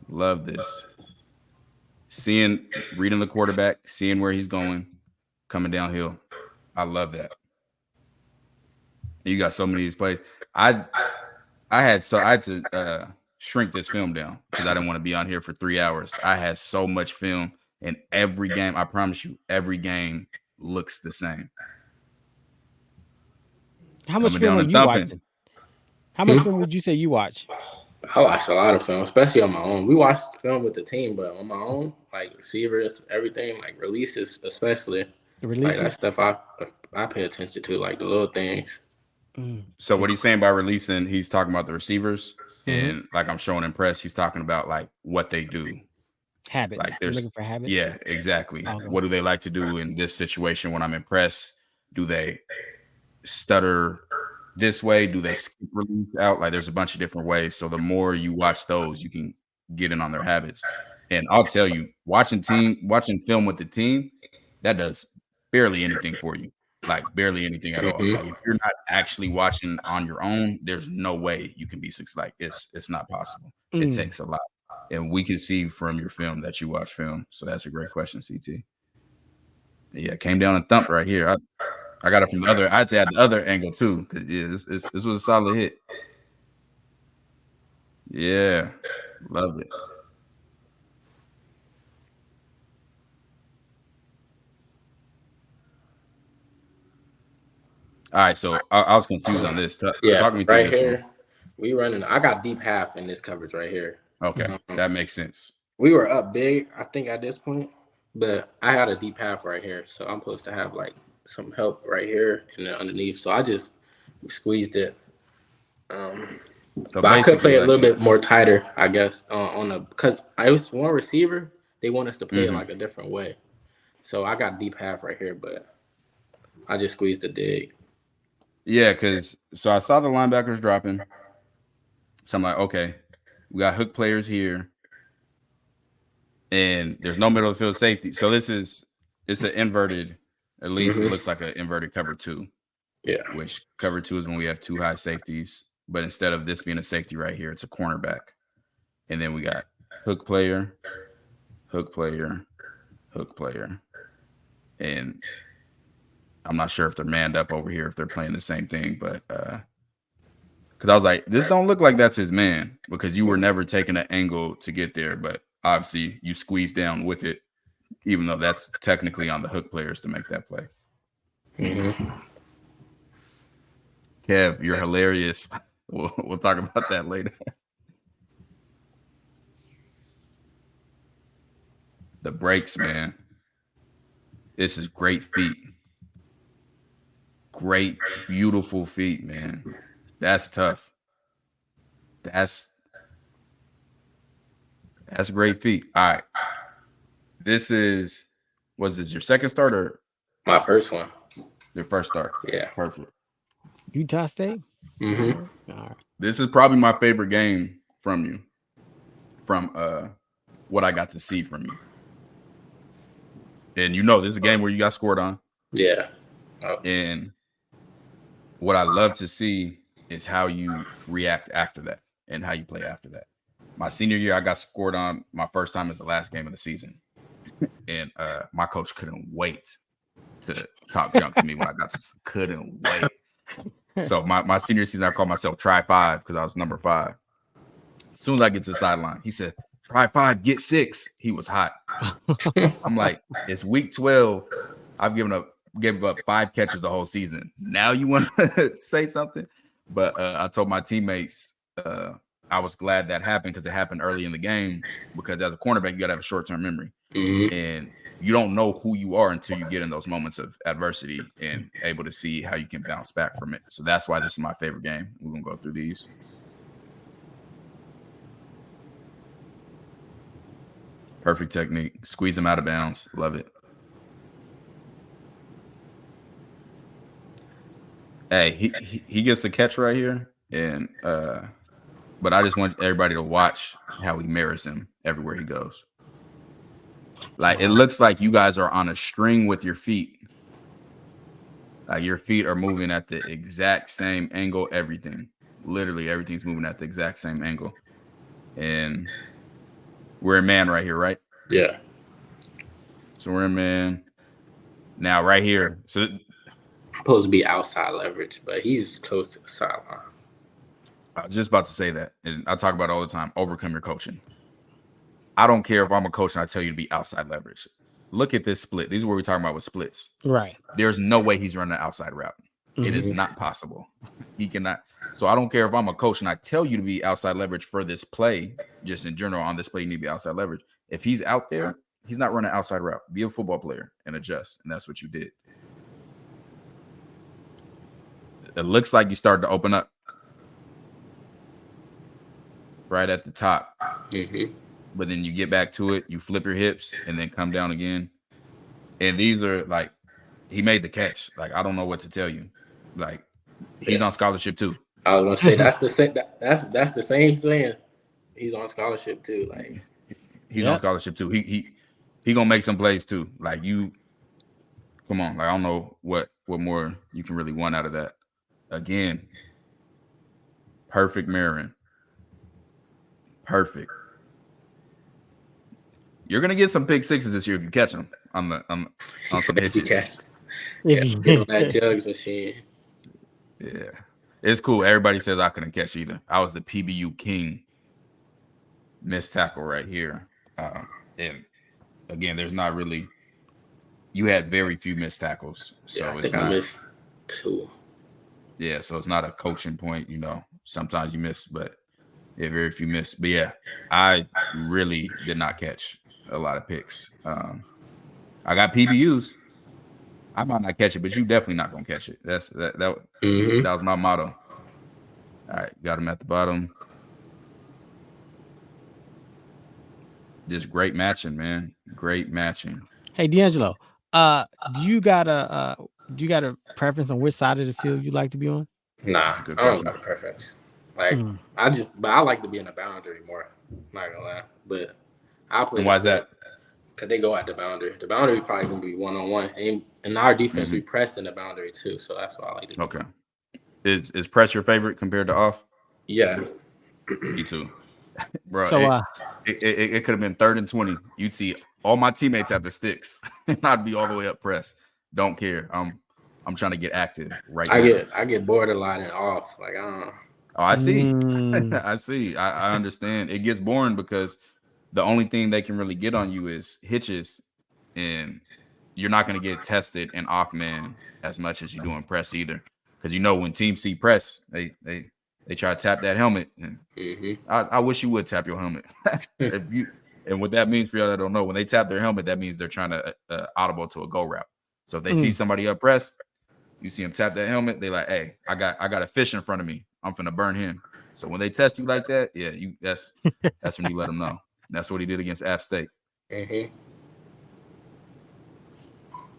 Love this. Reading the quarterback, seeing where he's going, coming downhill. I love that. You got so many of these plays. I had to shrink this film down because I didn't want to be on here for 3 hours. I had so much film, and every game, I promise you, every game looks the same. How much film are you watching? How much film would you say you watch? I watch a lot of film, especially on my own. We watch film with the team, but on my own, like receivers, everything, like releases, especially. Like that stuff I pay attention to, like the little things. So what he's saying by releasing, he's talking about the receivers, and like I'm showing in press, he's talking about like what they do. Habits. Like You're looking for habits? Yeah, exactly. Okay. What do they like to do in this situation when I'm in press? Do they stutter this way? Do they skip release out? Like there's a bunch of different ways. So the more you watch those, you can get in on their habits. And I'll tell you, watching film with the team, that does barely anything for you. Like barely anything at all. Like if you're not actually watching on your own, there's no way you can be successful. Like it's not possible. It takes a lot. And we can see from your film that you watch film. So that's a great question, CT. Yeah, came down and thumped right here. I got it from the other. I had to add the other angle too. Yeah, this was a solid hit. Yeah, loved it. All right, so I was confused on this. Talk me through right this here, one. we running. I got deep half in this coverage right here. Okay, that makes sense. We were up big, I think, at this point, but I had a deep half right here, so I'm supposed to have like some help right here and then underneath. So I just squeezed it. But I could play a little bit more tighter, I guess, because I was one receiver. They want us to play it like a different way. So I got deep half right here, but I just squeezed the dig. Yeah, so I saw the linebackers dropping. So I'm like, okay, we got hook players here. And there's no middle of the field safety. So it's an inverted, at least it looks like an inverted cover 2. Yeah. Which cover 2 is when we have 2 high safeties. But instead of this being a safety right here, it's a cornerback. And then we got hook player, hook player, hook player. And I'm not sure if they're manned up over here, if they're playing the same thing, but because I was like, this don't look like that's his man because you were never taking an angle to get there, but obviously you squeeze down with it, even though that's technically on the hook players to make that play. Kev, you're hilarious. We'll talk about that later. The breaks, man. This is great feet. Great, beautiful feet, man. That's tough. That's great feet. All right. Was this your second start or My first one? your first start? Yeah. Perfect. Utah State. Mm-hmm. All right. This is probably my favorite game from you. From what I got to see from you. And this is a game where you got scored on. Yeah. Oh. And what I love to see is how you react after that and how you play after that. My senior year, I got scored on my first time as the last game of the season. And my coach couldn't wait to talk junk to me when I got to couldn't wait. So my senior season, I called myself Try 5 because I was number 5. As soon as I get to the sideline, he said, Try 5, get 6. He was hot. I'm like, it's week 12. I've gave up 5 catches the whole season. Now you want to say something? But I told my teammates I was glad that happened because it happened early in the game, because as a cornerback, you got to have a short-term memory. Mm-hmm. And you don't know who you are until you get in those moments of adversity and able to see how you can bounce back from it. So that's why this is my favorite game. We're going to go through these. Perfect technique. Squeeze him out of bounds. Love it. Hey, he gets the catch right here. And but I just want everybody to watch how he mirrors him everywhere he goes. Like, it looks like you guys are on a string with your feet. Like, your feet are moving at the exact same angle, everything. Literally, everything's moving at the exact same angle. And we're in man right here, right? Yeah. So we're in man. Now, right here. So supposed to be outside leverage, but he's close to the sideline. I was just about to say that. And I talk about it all the time. Overcome your coaching. I don't care if I'm a coach and I tell you to be outside leverage. Look at this split. These are what we're talking about with splits. Right. There's no way he's running an outside route. Mm-hmm. It is not possible. He cannot. So I don't care if I'm a coach and I tell you to be outside leverage for this play, just in general on this play, you need to be outside leverage. If he's out there, he's not running an outside route. Be a football player and adjust. And that's what you did. It looks like you started to open up right at the top. Mm-hmm. But then you get back to it, you flip your hips, and then come down again. And these are like, he made the catch. Like, I don't know what to tell you. Like, he's on scholarship too. I was gonna say that's the same saying. He's on scholarship too. Like, he's on scholarship too. He gonna make some plays too. Like, you, come on. Like, I don't know what more you can really want out of that. Again, perfect mirroring. Perfect. You're gonna get some pick sixes this year if you catch them on some pitches. Yeah, get on that jugs machine. Yeah, it's cool. Everybody says I couldn't catch either. I was the PBU king. Missed tackle right here, and again, there's not really. You had very few missed tackles, so yeah, I it's think not. I missed 2. Yeah, so it's not a coaching point. Sometimes you miss, but yeah, very few miss. But yeah, I really did not catch a lot of picks. I got PBUs. I might not catch it, but you definitely not gonna catch it. That was my motto. All right, got him at the bottom. Just great matching, man. Great matching. Hey, D'Angelo, do you got a preference on which side of the field you like to be on? Nah, I don't got a preference. Like, but I like to be in the boundary more. Not gonna lie, but I play. And why is that? Because they go at the boundary. The boundary probably gonna be 1-on-1, and in our defense, we press in the boundary too. So that's why I like to do. Okay. Is press your favorite compared to off? Yeah. Me too. Bro, So it could have been 3rd and 20. You'd see all my teammates have the sticks, and I'd be all the way up press. Don't care. I'm trying to get active right now. I get borderline and off. Like, I don't know. Oh, I see. I see. I understand. It gets boring because the only thing they can really get on you is hitches, and you're not going to get tested in off man as much as you do in press either. Because when teams see press, they try to tap that helmet, and I wish you would tap your helmet. if And what that means for y'all that don't know, when they tap their helmet, that means they're trying to audible to a go route. So if they see somebody up pressed, you see them tap that helmet, they like, hey, I got a fish in front of me. I'm finna burn him. So when they test you like that, yeah, that's when you let them know. And that's what he did against App State. Mm-hmm.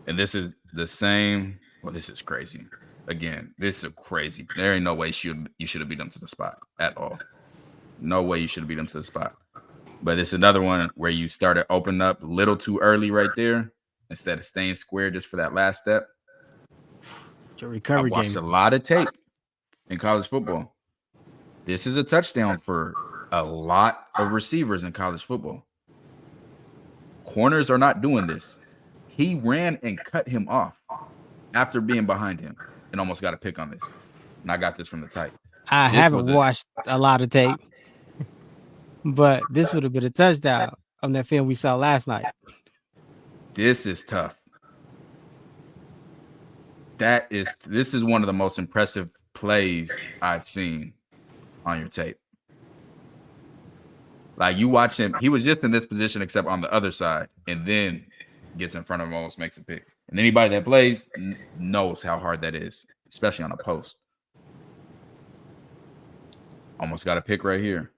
And this is the same. Well, this is crazy. Again, this is crazy. There ain't no way you should have beat them to the spot at all. No way you should have beat them to the spot. But it's another one where you started opening up a little too early right there instead of staying square just for that last step. I watched a lot of tape in college football. This is a touchdown for a lot of receivers in college football. Corners are not doing this. He ran and cut him off after being behind him and almost got a pick on this. And I got this from the type. I haven't watched a lot of tape, but this would have been a touchdown on that film we saw last night. This is tough. This is one of the most impressive plays I've seen on your tape. Like, you watch him, he was just in this position except on the other side, and then gets in front of him, almost makes a pick. And anybody that plays knows how hard that is, especially on a post. Almost got a pick right here.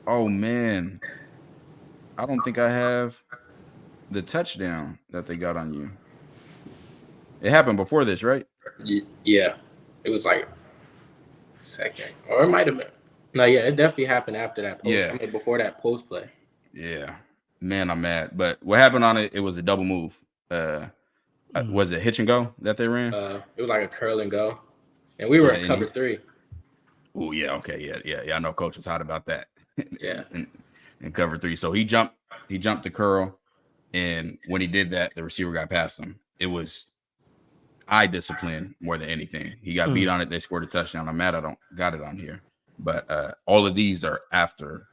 Oh, man. I don't think I have the touchdown that they got on you. It happened before this, right? Yeah. It was like second. Or it might have been. No, yeah, it definitely happened after that post. Yeah. I mean, before that post play. Yeah. Man, I'm mad. But what happened on it, it was a double move. Was it hitch and go that they ran? It was like a curl and go. And we were in cover 3. Oh, yeah. Okay. Yeah. I know Coach was hot about that. Yeah. in cover 3. So he jumped the curl. And when he did that, the receiver got past him. It was eye discipline more than anything. He got beat on it. They scored a touchdown. I'm mad I don't got it on here. But all of these are after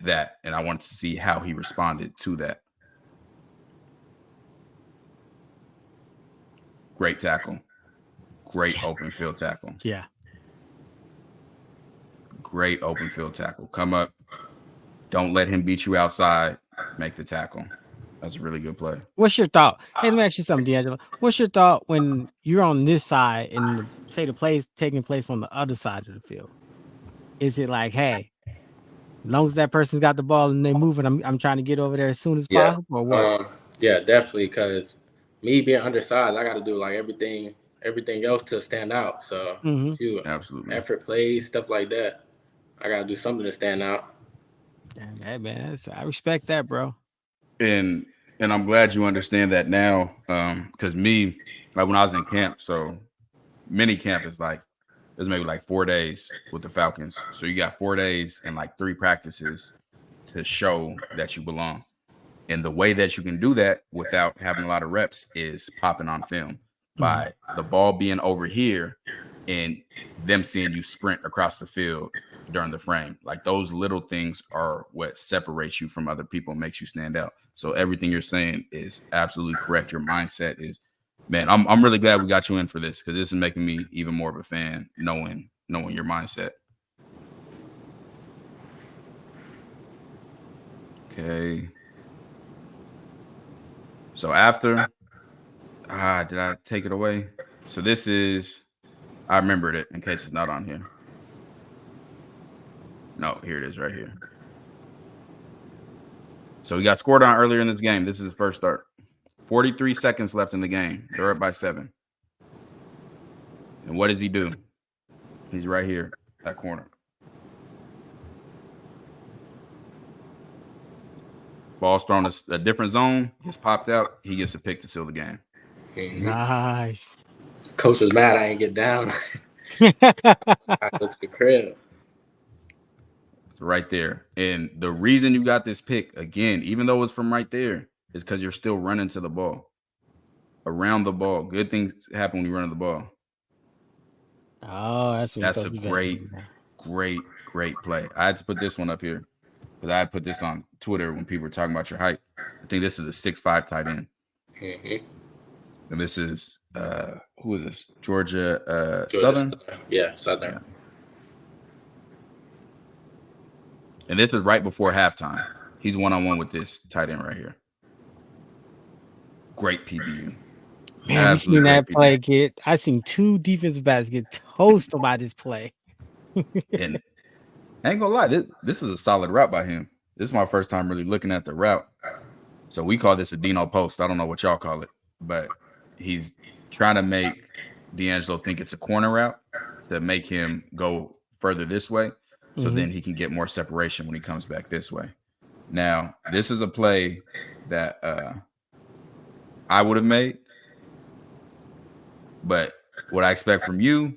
that. And I wanted to see how he responded to that. Great tackle. Great open field tackle. Yeah. Great open field tackle. Come up. Don't let him beat you outside. Make the tackle. That's a really good play. What's your thought? Hey, let me ask you something, D'Angelo. What's your thought when you're on this side and say the play's taking place on the other side of the field? Is it like, hey, as long as that person's got the ball and they're moving, I'm trying to get over there as soon as possible? Or what? Yeah, definitely. Because me being undersized, I got to do like everything else to stand out. So, absolutely, effort plays, stuff like that. I got to do something to stand out. Hey, man, I respect that, bro. And I'm glad you understand that now. Because me, like when I was in camp, so mini camp is like, there's maybe like 4 days with the Falcons. So you got 4 days and like 3 practices to show that you belong. And the way that you can do that without having a lot of reps is popping on film by the ball being over here and them seeing you sprint across the field during the frame. Like, those little things are what separates you from other people and makes you stand out. So everything you're saying is absolutely correct. Your mindset is, man, I'm really glad we got you in for this, because this is making me even more of a fan, knowing your mindset. Okay. So after, did I take it away? So this is, I remembered it in case it's not on here. No, here it is right here. So we got scored on earlier in this game. This is the first start. 43 seconds left in the game. They're up by 7. And what does he do? He's right here, that corner. Ball's thrown a different zone. Gets popped out. He gets a pick to seal the game. Nice. Coach was mad I ain't get down. I go to the crib. Right there. And the reason you got this pick, again, even though it's from right there, is because you're still running to the ball. Around the ball. Good things happen when you run the ball. Oh, that's a great play. I had to put this one up here because I had put this on Twitter when people were talking about your height. I think this is a 6'5" tight end. And this is who is this? Georgia Southern? Yeah, Southern. Yeah. And this is right before halftime. He's one-on-one with this tight end right here. Great PBU. Man, we seen that play get. I seen 2 defensive backs get toasted by this play. And I ain't gonna lie, this is a solid route by him. This is my first time really looking at the route. So we call this a Dino post. I don't know what y'all call it, but he's trying to make D'Angelo think it's a corner route to make him go further this way. So then he can get more separation when he comes back this way. Now, this is a play that I would have made. But what I expect from you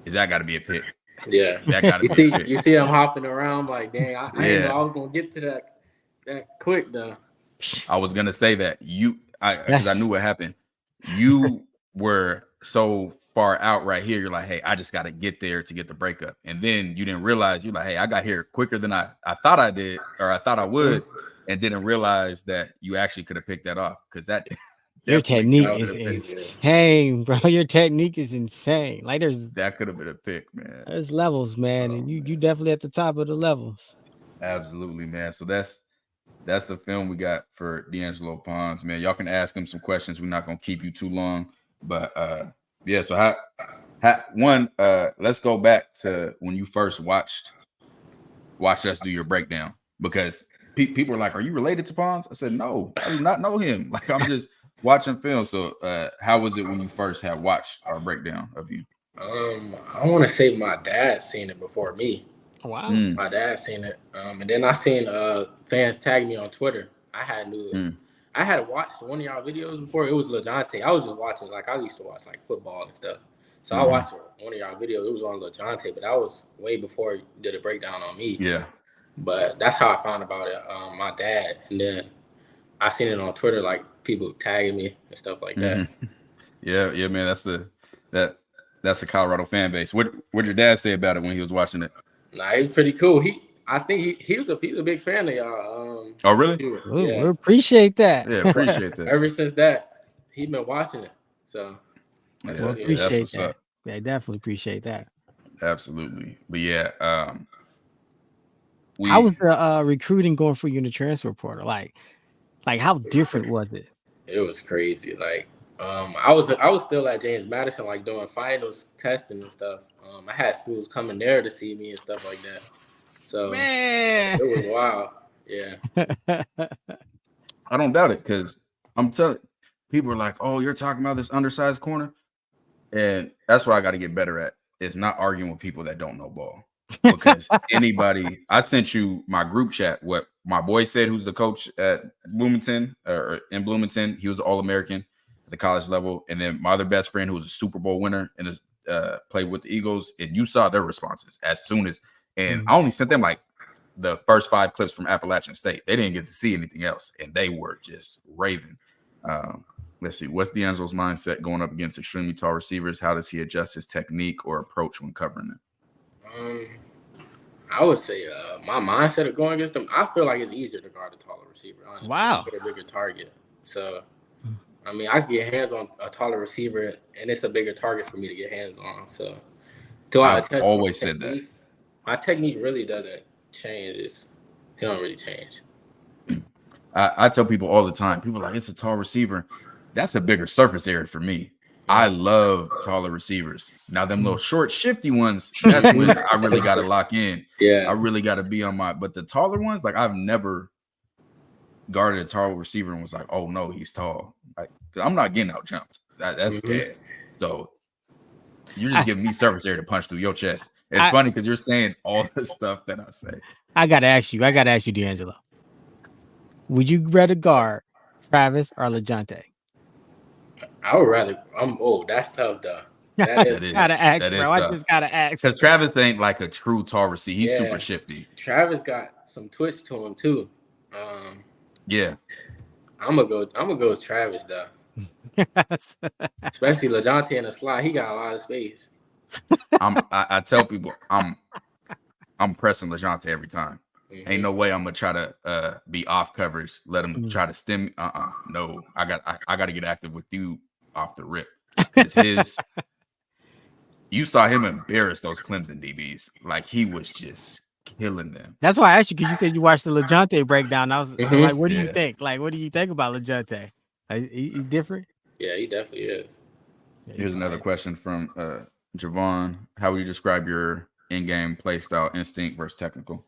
is that got to be a pick. Yeah. That got to be a pick. You see him hopping around like, dang, I didn't know I was going to get to that quick, though. I was going to say that. Because I knew what happened. You were so far out right here. You're like, hey, I just got to get there to get the breakup. And then you didn't realize, you're like, hey, I got here quicker than I thought I did, or I thought I would, and didn't realize that you actually could have picked that off. Because that your technique is insane, bro. Your technique is insane. Like that could have been a pick, man. There's levels, man, and you definitely at the top of the levels. Absolutely, man. So that's the film we got for D'Angelo Pons, man. Y'all can ask him some questions. We're not gonna keep you too long, but yeah. So let's go back to when you first watched us do your breakdown, because people are like, "Are you related to Pons?" I said, "No, I do not know him. Like, I'm just watching film." So how was it when you first had watched our breakdown of you? I want to say my dad seen it before me. Wow. My dad seen it. And then I seen fans tag me on Twitter. I had watched one of y'all videos before. It was LeJohntay. I was just watching, like, I used to watch like football and stuff. So I watched one of y'all videos. It was on LeJohntay, but that was way before you did a breakdown on me. Yeah. But that's how I found about it. My dad. And then I seen it on Twitter, like people tagging me and stuff like that. Yeah, man. That's the Colorado fan base. What did your dad say about it when he was watching it? Nah, he's pretty cool. I think he's a big fan of y'all. Oh, really? Yeah. We appreciate that. Yeah, appreciate that. Ever since that, he's been watching it. So appreciate that. Up. Yeah, definitely appreciate that. Absolutely. But yeah, how was the recruiting going for you in the transfer portal? Like how different was it? It was crazy. Like I was still at James Madison, like doing finals testing and stuff. I had schools coming there to see me and stuff like that. So man, it was wild. Yeah. I don't doubt it, because I'm telling people are like, "Oh, you're talking about this undersized corner," and that's what I got to get better at. Is not arguing with people that don't know ball. Because I sent you my group chat. What my boy said, who's the coach at Bloomington or in Bloomington, he was All-American at the college level, and then my other best friend, who was a Super Bowl winner and played with the Eagles, and you saw their responses as soon as. And I only sent them like the first 5 clips from Appalachian State. They didn't get to see anything else, and they were just raving. Let's see. What's D'Angelo's mindset going up against extremely tall receivers? How does he adjust his technique or approach when covering them? I would say my mindset of going against them, I feel like it's easier to guard a taller receiver, honestly. Wow. Get a bigger target. So, I mean, I can get hands on a taller receiver, and it's a bigger target for me to get hands on. So, I've always said that. My technique really doesn't change. It don't really change. I tell people all the time, people are like, it's a tall receiver. That's a bigger surface area for me. I love taller receivers. Now, them little short, shifty ones, that's when I really got to lock in. Yeah. I really got to be on but the taller ones, like, I've never guarded a tall receiver and was like, oh, no, he's tall. Like, I'm not getting out jumped. That's bad. So you're just giving me surface area to punch through your chest. It's funny because you're saying all the stuff that I say. I got to ask you, D'Angelo. Would you rather guard Travis or LeJohntay? I would rather. That's tough, though. I just gotta ask. Because Travis ain't like a true tall receiver. He's super shifty. Travis got some twitch to him too. Yeah. I'm gonna go with Travis though. Especially LeJohntay in the slot. He got a lot of space. I tell people I'm pressing LeJohntay every time. Ain't no way I'm gonna try to be off coverage. Let him try to stem. No, I got to get active with you off the rip. You saw him embarrass those Clemson DBs. Like, he was just killing them. That's why I asked you, because you said you watched the LeJounte breakdown. I was so like, what do you Yeah. think? Like, what do you think about LeJounte? He different? Yeah, he definitely is. Here's another question from Javon. How would you describe your in-game play style, instinct versus technical?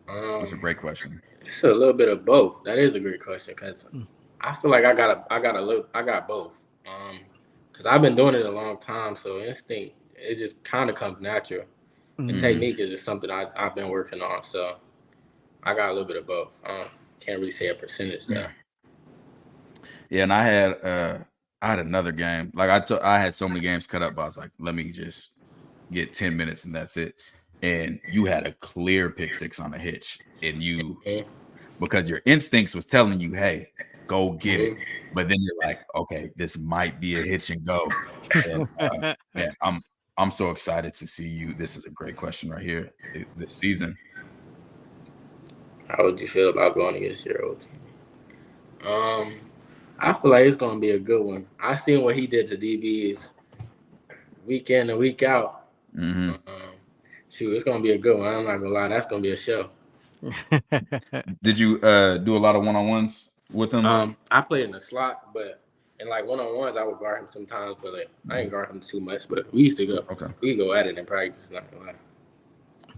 That's a great question. It's a little bit of both. That is a great question because I feel like I got both. Because I've been doing it a long time, so instinct it just kind of comes natural. The technique is just something I've been working on, so I got a little bit of both. Can't really say a percentage there. Yeah, and I had another game. Like I had so many games cut up, but I was like, let me just get 10 minutes and that's it. And you had a clear pick six on a hitch, and you because your instincts was telling you, hey, go get it. But then you're like, okay, this might be a hitch and go. And man, I'm so excited to see you. This is a great question right here this season. How would you feel about going against your old team? I feel like it's gonna be a good one. I seen what he did to DBs week in and week out. Shoot, it's gonna be a good one. I'm not gonna lie, that's gonna be a show. Did you do a lot of one-on-ones with him? I played in the slot, but in like one-on-ones, I would guard him sometimes, but like, I ain't guard him too much. But we used to go. Okay. We go at it in practice. Not gonna lie.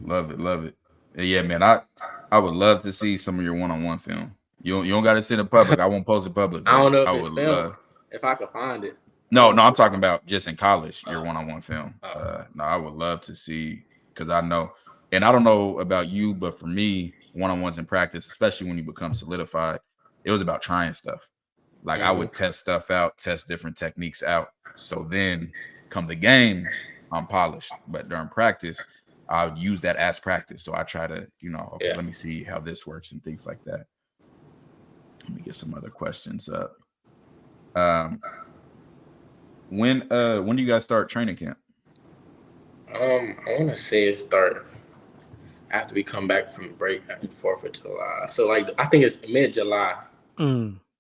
Love it. Yeah, man. I would love to see some of your one-on-one film. You don't got to sit in public. I won't post it public. I don't know if it's filmed. If I could find it. No, I'm talking about just in college, your one-on-one film. No, I would love to see, because I know, and I don't know about you, but for me, one-on-ones in practice, especially when you become solidified, it was about trying stuff. Like I would test stuff out, test different techniques out. So then come the game, I'm polished. But during practice, I would use that as practice. So I try to, let me see how this works and things like that. Let me get some other questions up. When do you guys start training camp? I want to say it start after we come back from break at 4th of July. So like I think it's mid-July.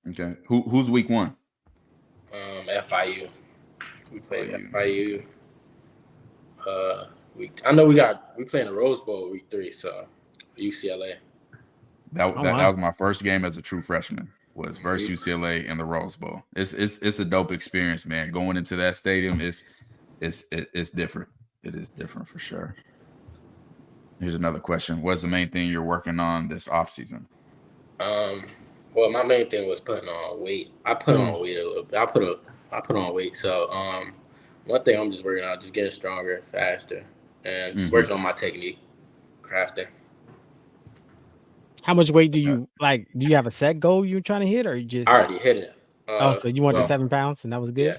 Okay. Who's week 1? FIU. We play FIU. I know we play in the Rose Bowl week 3, so UCLA. That was my first game as a true freshman. Was versus UCLA in the Rose Bowl. It's a dope experience, man. Going into that stadium it's different. It is different for sure. Here's another question. What's the main thing you're working on this off season? Well, my main thing was putting on weight. I put on weight a little bit. I put on weight. So one thing I'm just working on, just getting stronger, faster, and just working on my technique, crafting. How much weight do you like? Do you have a set goal you're trying to hit, or you just? I already hit it. So you went to 7 pounds, and that was good. Yeah.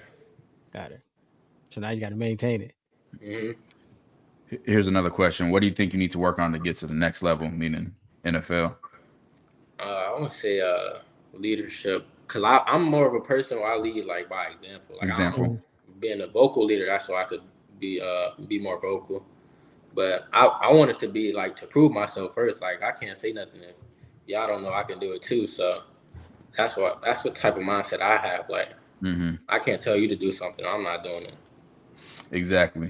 Got it. So now you got to maintain it. Here's another question. What do you think you need to work on to get to the next level, meaning NFL? I want to say leadership, because I'm more of a person where I lead like by example. Like being a vocal leader, that's so I could be more vocal. But I want it to be like to prove myself first. Like I can't say nothing if y'all don't know I can do it too. So that's what type of mindset I have. Like I can't tell you to do something, I'm not doing it. Exactly.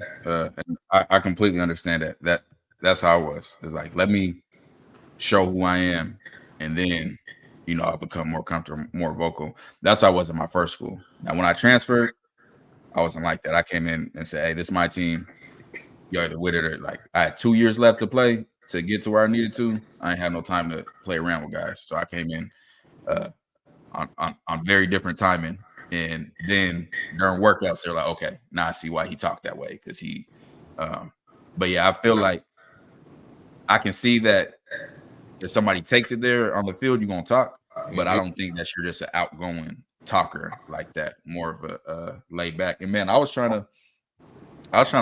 I completely understand that. That's how I was. It's like, let me show who I am, and then I'll become more comfortable, more vocal. That's how I was in my first school. Now when I transferred, I wasn't like that. I came in and said, hey, this is my team. You're either with it or like I had 2 years left to play to get to where I needed to. I ain't had no time to play around with guys. So I came in on very different timing. And then during workouts, they're like, okay, now I see why he talked that way. Because but yeah, I feel like I can see that if somebody takes it there on the field, you're going to talk. But I don't think that you're just an outgoing talker like that, more of a laid back. And man, I was trying to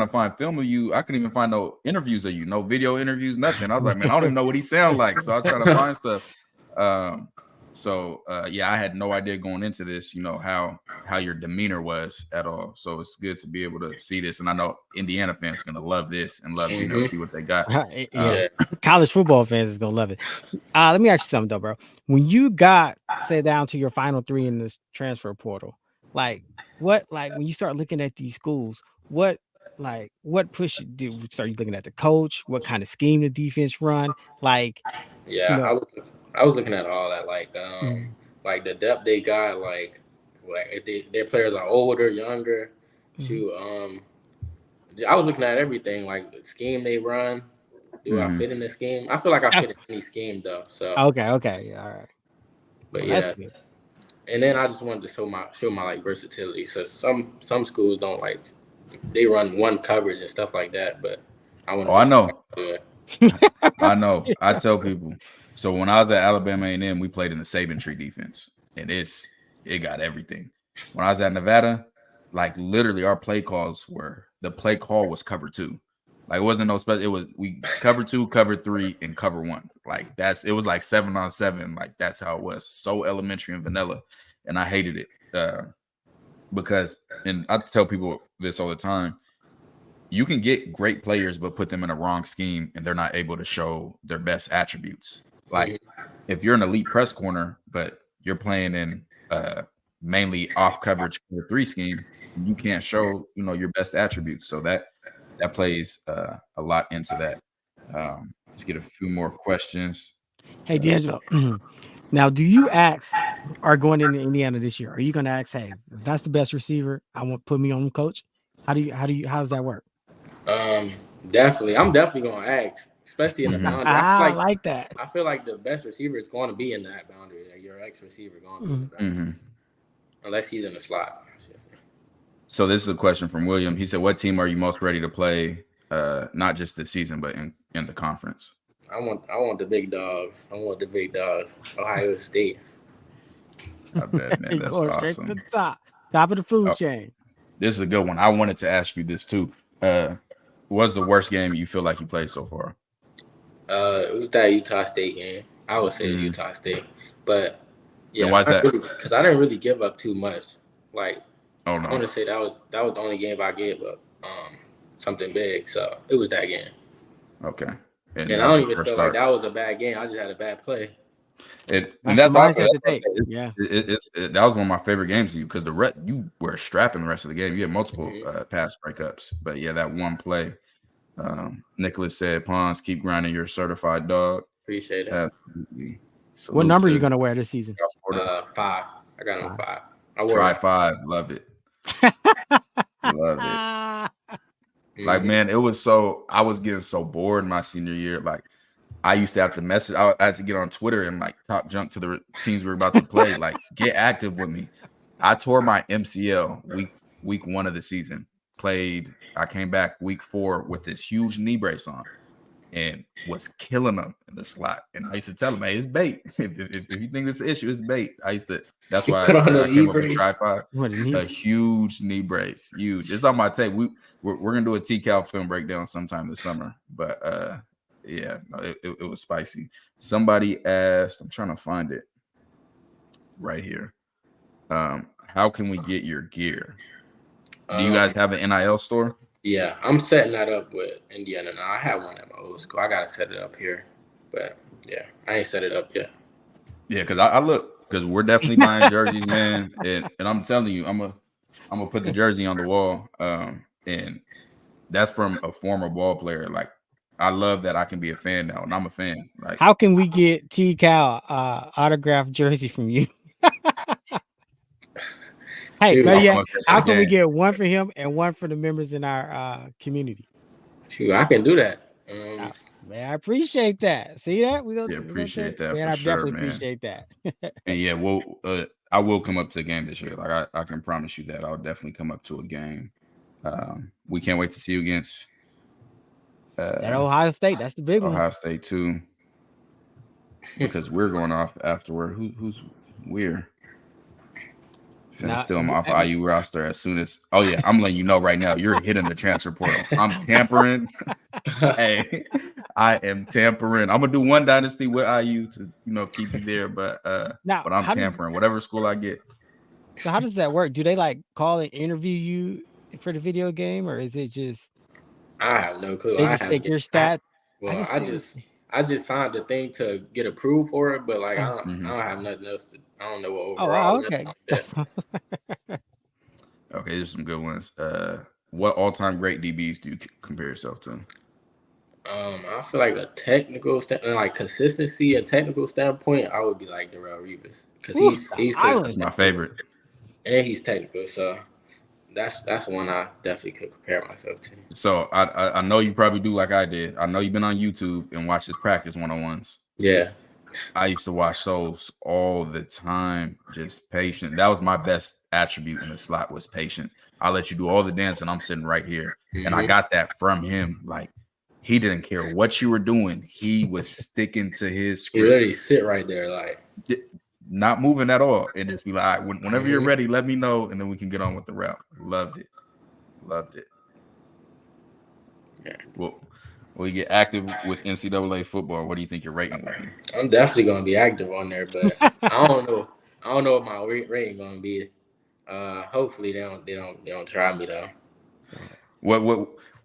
find film of you. I couldn't even find no interviews of you, no video interviews, nothing. I was like, man, I don't even know what he sounds like. So I was trying to find stuff. Yeah, I had no idea going into this, how your demeanor was at all. So it's good to be able to see this. And I know Indiana fans are going to love this and love, see what they got. College football fans is going to love it. Let me ask you something though, bro. When you got say down to your final 3 in this transfer portal, like when you start looking at these schools, what like what push you do? Start you looking at the coach? What kind of scheme the defense run? Like, you Yeah, know, I was looking at all that, mm, like the depth they got, like if their players are older, younger. mhm. Shoot, I was looking at everything, like the scheme they run. Do I Hmm. fit in the scheme? I feel like I Ah, fit in any scheme though. So, okay, yeah, all right. but Well, that's yeah, good. and then I just wanted to show my like versatility. So some schools don't like they run one coverage and stuff like that, but I wanted Oh, to I show I know. can do it. I know. I Yeah. tell people. So when I was at Alabama A&M, we played in the Saban tree defense, and it got everything. When I was at Nevada, like literally, our play calls were the play call was cover two. Like it wasn't no special. It was we cover two, cover three, and cover one. Like it was like 7-on-7. Like that's how it was. So elementary and vanilla, and I hated it because. And I tell people this all the time, you can get great players, but put them in a wrong scheme and they're not able to show their best attributes. Like Mhm. if you're an elite press corner, but you're playing in mainly off coverage cover three scheme, you can't show, your best attributes. So that plays a lot into that. Let's get a few more questions. Hey, D'Angelo. Now, do you ask are going into Indiana this year? Are you going to ask, hey, if that's the best receiver, I want put me on coach? How does that work? Um, definitely, I'm definitely gonna ask, especially in the Hmm. boundary. I like that. I feel like the best receiver is going to be in that boundary. Like your ex receiver going to be in the Mhm. boundary, Hmm. unless he's in the slot. So this is a question from William. He said, "What team are you most ready to play? Not just this season, but in the conference." I want the big dogs. I want the big dogs. Ohio State. I bet, man. That's Going straight to awesome. the top of the food Oh, chain. this is a good one. I wanted to ask you this too. What's the worst game you feel like you played so far? It was that Utah State game. I would say Hmm. Utah State, but And yeah, why is that? because I didn't really give up too much. Like Oh I no. want to say that was the only game I gave up something big. So it was that game, Okay. And and I that's don't your even first feel like start. that was a bad game. I just had a bad play. And That's the that's also mindset that's to what I take. say. Yeah. That was one of my favorite games of you because you were strapping the rest of the game. You had multiple Hmm. pass breakups, but yeah, that one play. Nicholas said, "Pons, keep grinding. You're a certified dog." Appreciate it. Absolutely. What Salute number are you to going to wear this season? South Florida. 5. I got him a Five. 5. I wore Try it. 5. Love it. Love it. Like, Hmm. man, I was getting so bored my senior year. Like, I used to have to message. I had to get on Twitter and like talk junk to the teams we were about to play. Like, get active with me. I tore my MCL week 1 of the season. I came back week 4 with this huge knee brace on and was killing them in the slot. And I used to tell them, "Hey, it's bait. If you think this is an issue, it's bait." That's You why put on I the knee came up with brace. tripod. What a A knee. huge knee brace, huge. It's on my tape. We're gonna do a TCal film breakdown sometime this summer. But yeah, no, it was spicy. Somebody asked, I'm trying to find it right here. How can we get your gear? Do you guys Um, have an NIL store? yeah, I'm setting that up with Indiana now. I have one at my old school. I gotta set it up here, but yeah, I ain't set it up yet. Yeah, because I look, because we're definitely buying jerseys, man. And I'm telling you, I'm gonna put the jersey on the wall. And that's from a former ball player. Like, I love that I can be a fan now, and I'm a fan. Like, How can we get T Cal autographed jersey from you? Hey, Shoot, better I'll come yet, up there to how the can we game. get one for him and one for the members in our community? shoot, I can do that. Man, I appreciate that. See that? Yeah, We're gonna appreciate take, that man, for I sure, definitely man. appreciate that. And yeah, I will come up to a game this year. Like, I can promise you that I'll definitely come up to a game. We can't wait to see you against That Ohio State, that's the big one. Ohio State too, because we're going off afterward. Who's we're finna Now, steal him off IU roster as soon as. Oh yeah, I'm letting you know right now. You're hitting the transfer portal. I'm tampering. Hey, I am tampering. I'm gonna do one dynasty with IU to keep you there, but now, I'm tampering. Whatever school I get. so how does that work? Do they like call and interview you for the video game, or is it just I have no clue. they just take your stats? I just signed the thing to get approved for it, but like Mhm. I don't have nothing else to. I don't know what Oh, overall. wow, okay. Okay, there's some good ones. what all-time great DBs do you compare yourself to? I feel like a technical like consistency, a technical standpoint, I would be like Darrell Revis because he's That's my favorite. and he's technical. So that's one I definitely could compare myself to. So I know you probably do like I did. I know you've been on YouTube and watched his practice one-on-ones. Yeah. I used to watch those all the time. Just patient. That was my best attribute in the slot was patience. I'll let you do all the dance and I'm sitting right here. And I got that from him. Like he didn't care what you were doing. He was sticking to his script. He literally sit right there like not moving at all. And just be like, all right, whenever you're ready, let me know. And then we can get on with the route. Loved it. Yeah. Well, we get active with NCAA football. What do you think your rating will be? I'm definitely gonna be active on there, but I don't know. I don't know what my rating gonna be. Hopefully they don't try me though.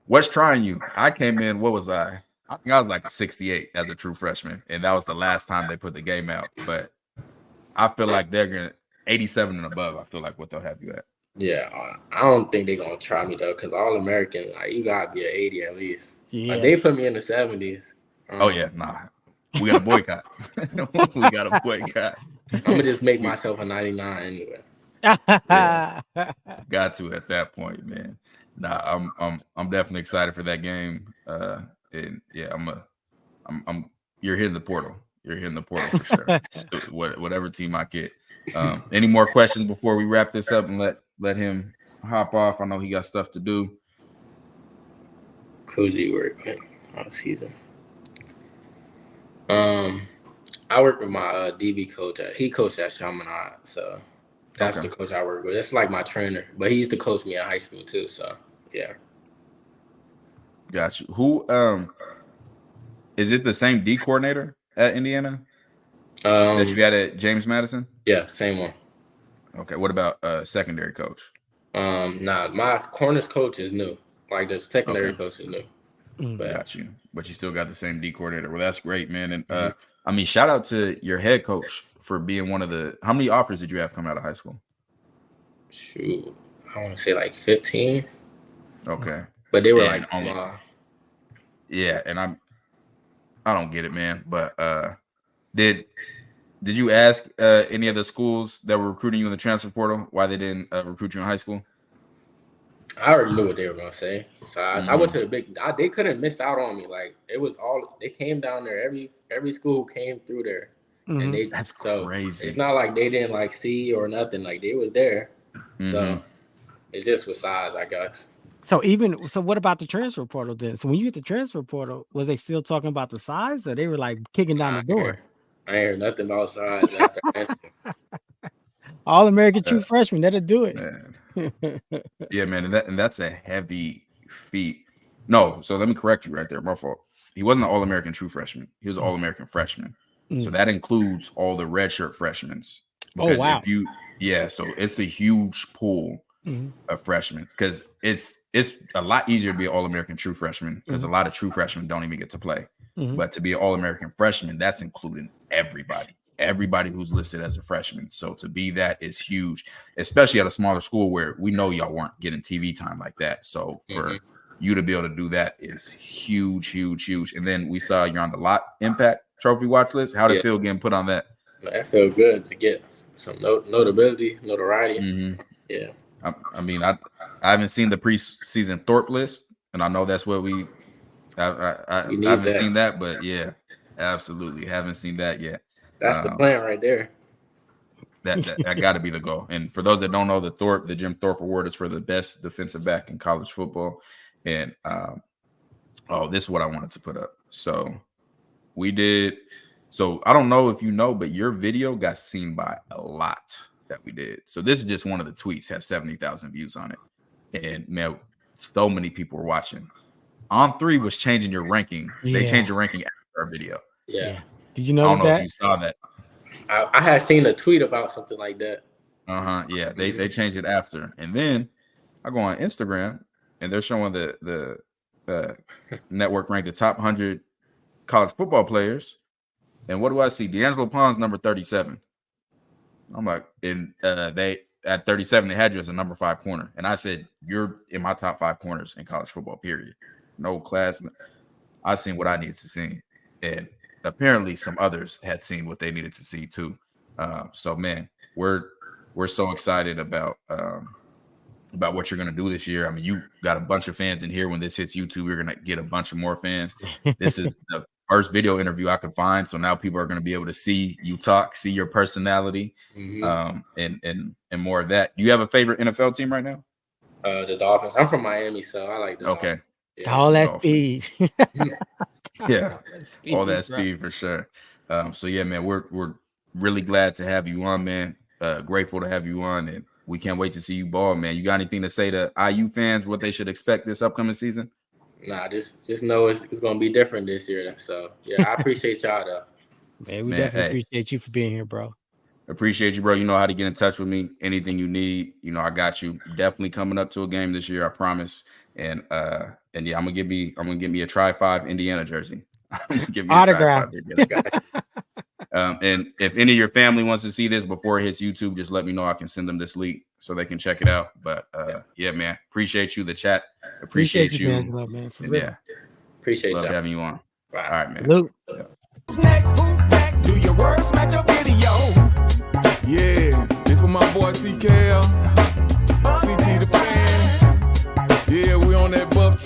What's trying you? I came in. What was I? I think I was like a 68 as a true freshman, and that was the last time they put the game out. But I feel like they're gonna 87 and above. I feel like what they'll have you at. Yeah, I don't think they're gonna try me though, because All American, like you gotta be an 80 at least. Yeah, like, they put me in the 70s. Oh yeah, nah, we got a boycott. We got a boycott. I'm gonna just make myself a 99 anyway. Yeah, got to at that point, man. Nah, I'm definitely excited for that game. And yeah, I'm you're hitting the portal. You're hitting the portal for sure. So whatever team I get. Any more questions before we wrap this up and let him hop off? I know he got stuff to do. Cozy work all season. I work with my DB coach. He coached at Chaminade, so that's the coach I work with. It's like my trainer, but he used to coach me in high school too. So yeah. Got you. Who is it? The same D coordinator at Indiana that you had at James Madison? Yeah, same one. Okay. What about secondary coach? Nah, my corners coach is new. Like the secondary coach is new. But, got you. But you still got the same D coordinator. Well, that's great, man. And I mean, shout out to your head coach for being one of the. How many offers did you have coming out of high school? Shoot, I want to say like 15. Okay. But they were like small. Yeah, and I don't get it, man. But did you ask any of the schools that were recruiting you in the transfer portal why they didn't recruit you in high school? I already knew what they were gonna say. So I went to the big. They couldn't miss out on me. Like it was all they came down there. Every school came through there, and that's crazy. It's not like they didn't like see or nothing. Like they was there. So it just was size, I guess. So what about the transfer portal then? So when you get the transfer portal, was they still talking about the size, or they were like kicking down the door? I ain't heard nothing about size after All American true freshman, that'll do it. Man. Yeah, man, and that's a heavy feat. No, so let me correct you right there. My fault. He wasn't an All American true freshman. He was an All American freshman. So that includes all the redshirt freshmen. Oh wow! So it's a huge pool of freshmen because it's a lot easier to be an All American true freshman because a lot of true freshmen don't even get to play. But to be an All American freshman, that's including everybody who's listed as a freshman. So to be that is huge, especially at a smaller school where we know y'all weren't getting TV time like that. So for you to be able to do that is huge. And then we saw you're on the Lot Impact Trophy watch list. How did it feel getting put on that? That felt good to get some notoriety. Yeah. I mean, I haven't seen the preseason Thorpe list, and I know that's what I haven't seen that, but yeah, absolutely haven't seen that yet. That's the plan right there. That got to be the goal. And for those that don't know, the Jim Thorpe Award is for the best defensive back in college football. And this is what I wanted to put up. So we did. So I don't know if you know, but your video got seen by a lot that we did. So this is just one of the tweets, has 70,000 views on it. And man, so many people were watching. On3 was changing your ranking. Yeah. They changed your ranking after our video. Yeah. Did you notice that? I don't know if you saw that. I had seen a tweet about something like that. Yeah. They changed it after. And then I go on Instagram and they're showing the network ranked the top 100 college football players. And what do I see? D'Angelo Pond's number 37. I'm like, and at 37, they had you as a number 5 corner. And I said, you're in my top 5 corners in college football, period. No class. I seen what I needed to see. And apparently some others had seen what they needed to see too. So man, we're so excited about what you're going to do this year. I mean, you got a bunch of fans in here. When this hits YouTube, you're going to get a bunch of more fans. This is the first video interview I could find. So now people are going to be able to see you talk, see your personality, and more of that. Do you have a favorite NFL team right now? The Dolphins. I'm from Miami, so I like the Dolphins. Yeah. All that speed. Yeah, all that speed for sure. So yeah, man, we're really glad to have you on, man. Grateful to have you on, and we can't wait to see you ball, man. You got anything to say to IU fans what they should expect this upcoming season? Nah, just know it's going to be different this year. So yeah, I appreciate y'all though. Man, we definitely appreciate you for being here, bro. Appreciate you, bro. You know how to get in touch with me. Anything you need, you know, I got you. Definitely coming up to a game this year, I promise. And yeah, I'm gonna get me a Tri-5 Indiana jersey. Give me autograph. And if any of your family wants to see this before it hits YouTube, just let me know. I can send them this link so they can check it out. But yeah, man, appreciate you. The chat appreciate you, man. For real. Yeah, appreciate love having you on. All right, man. Luke. Snagged. Do your words match your video? Yeah, this for my boy TKL, CT the fan. Yeah, we on that buff.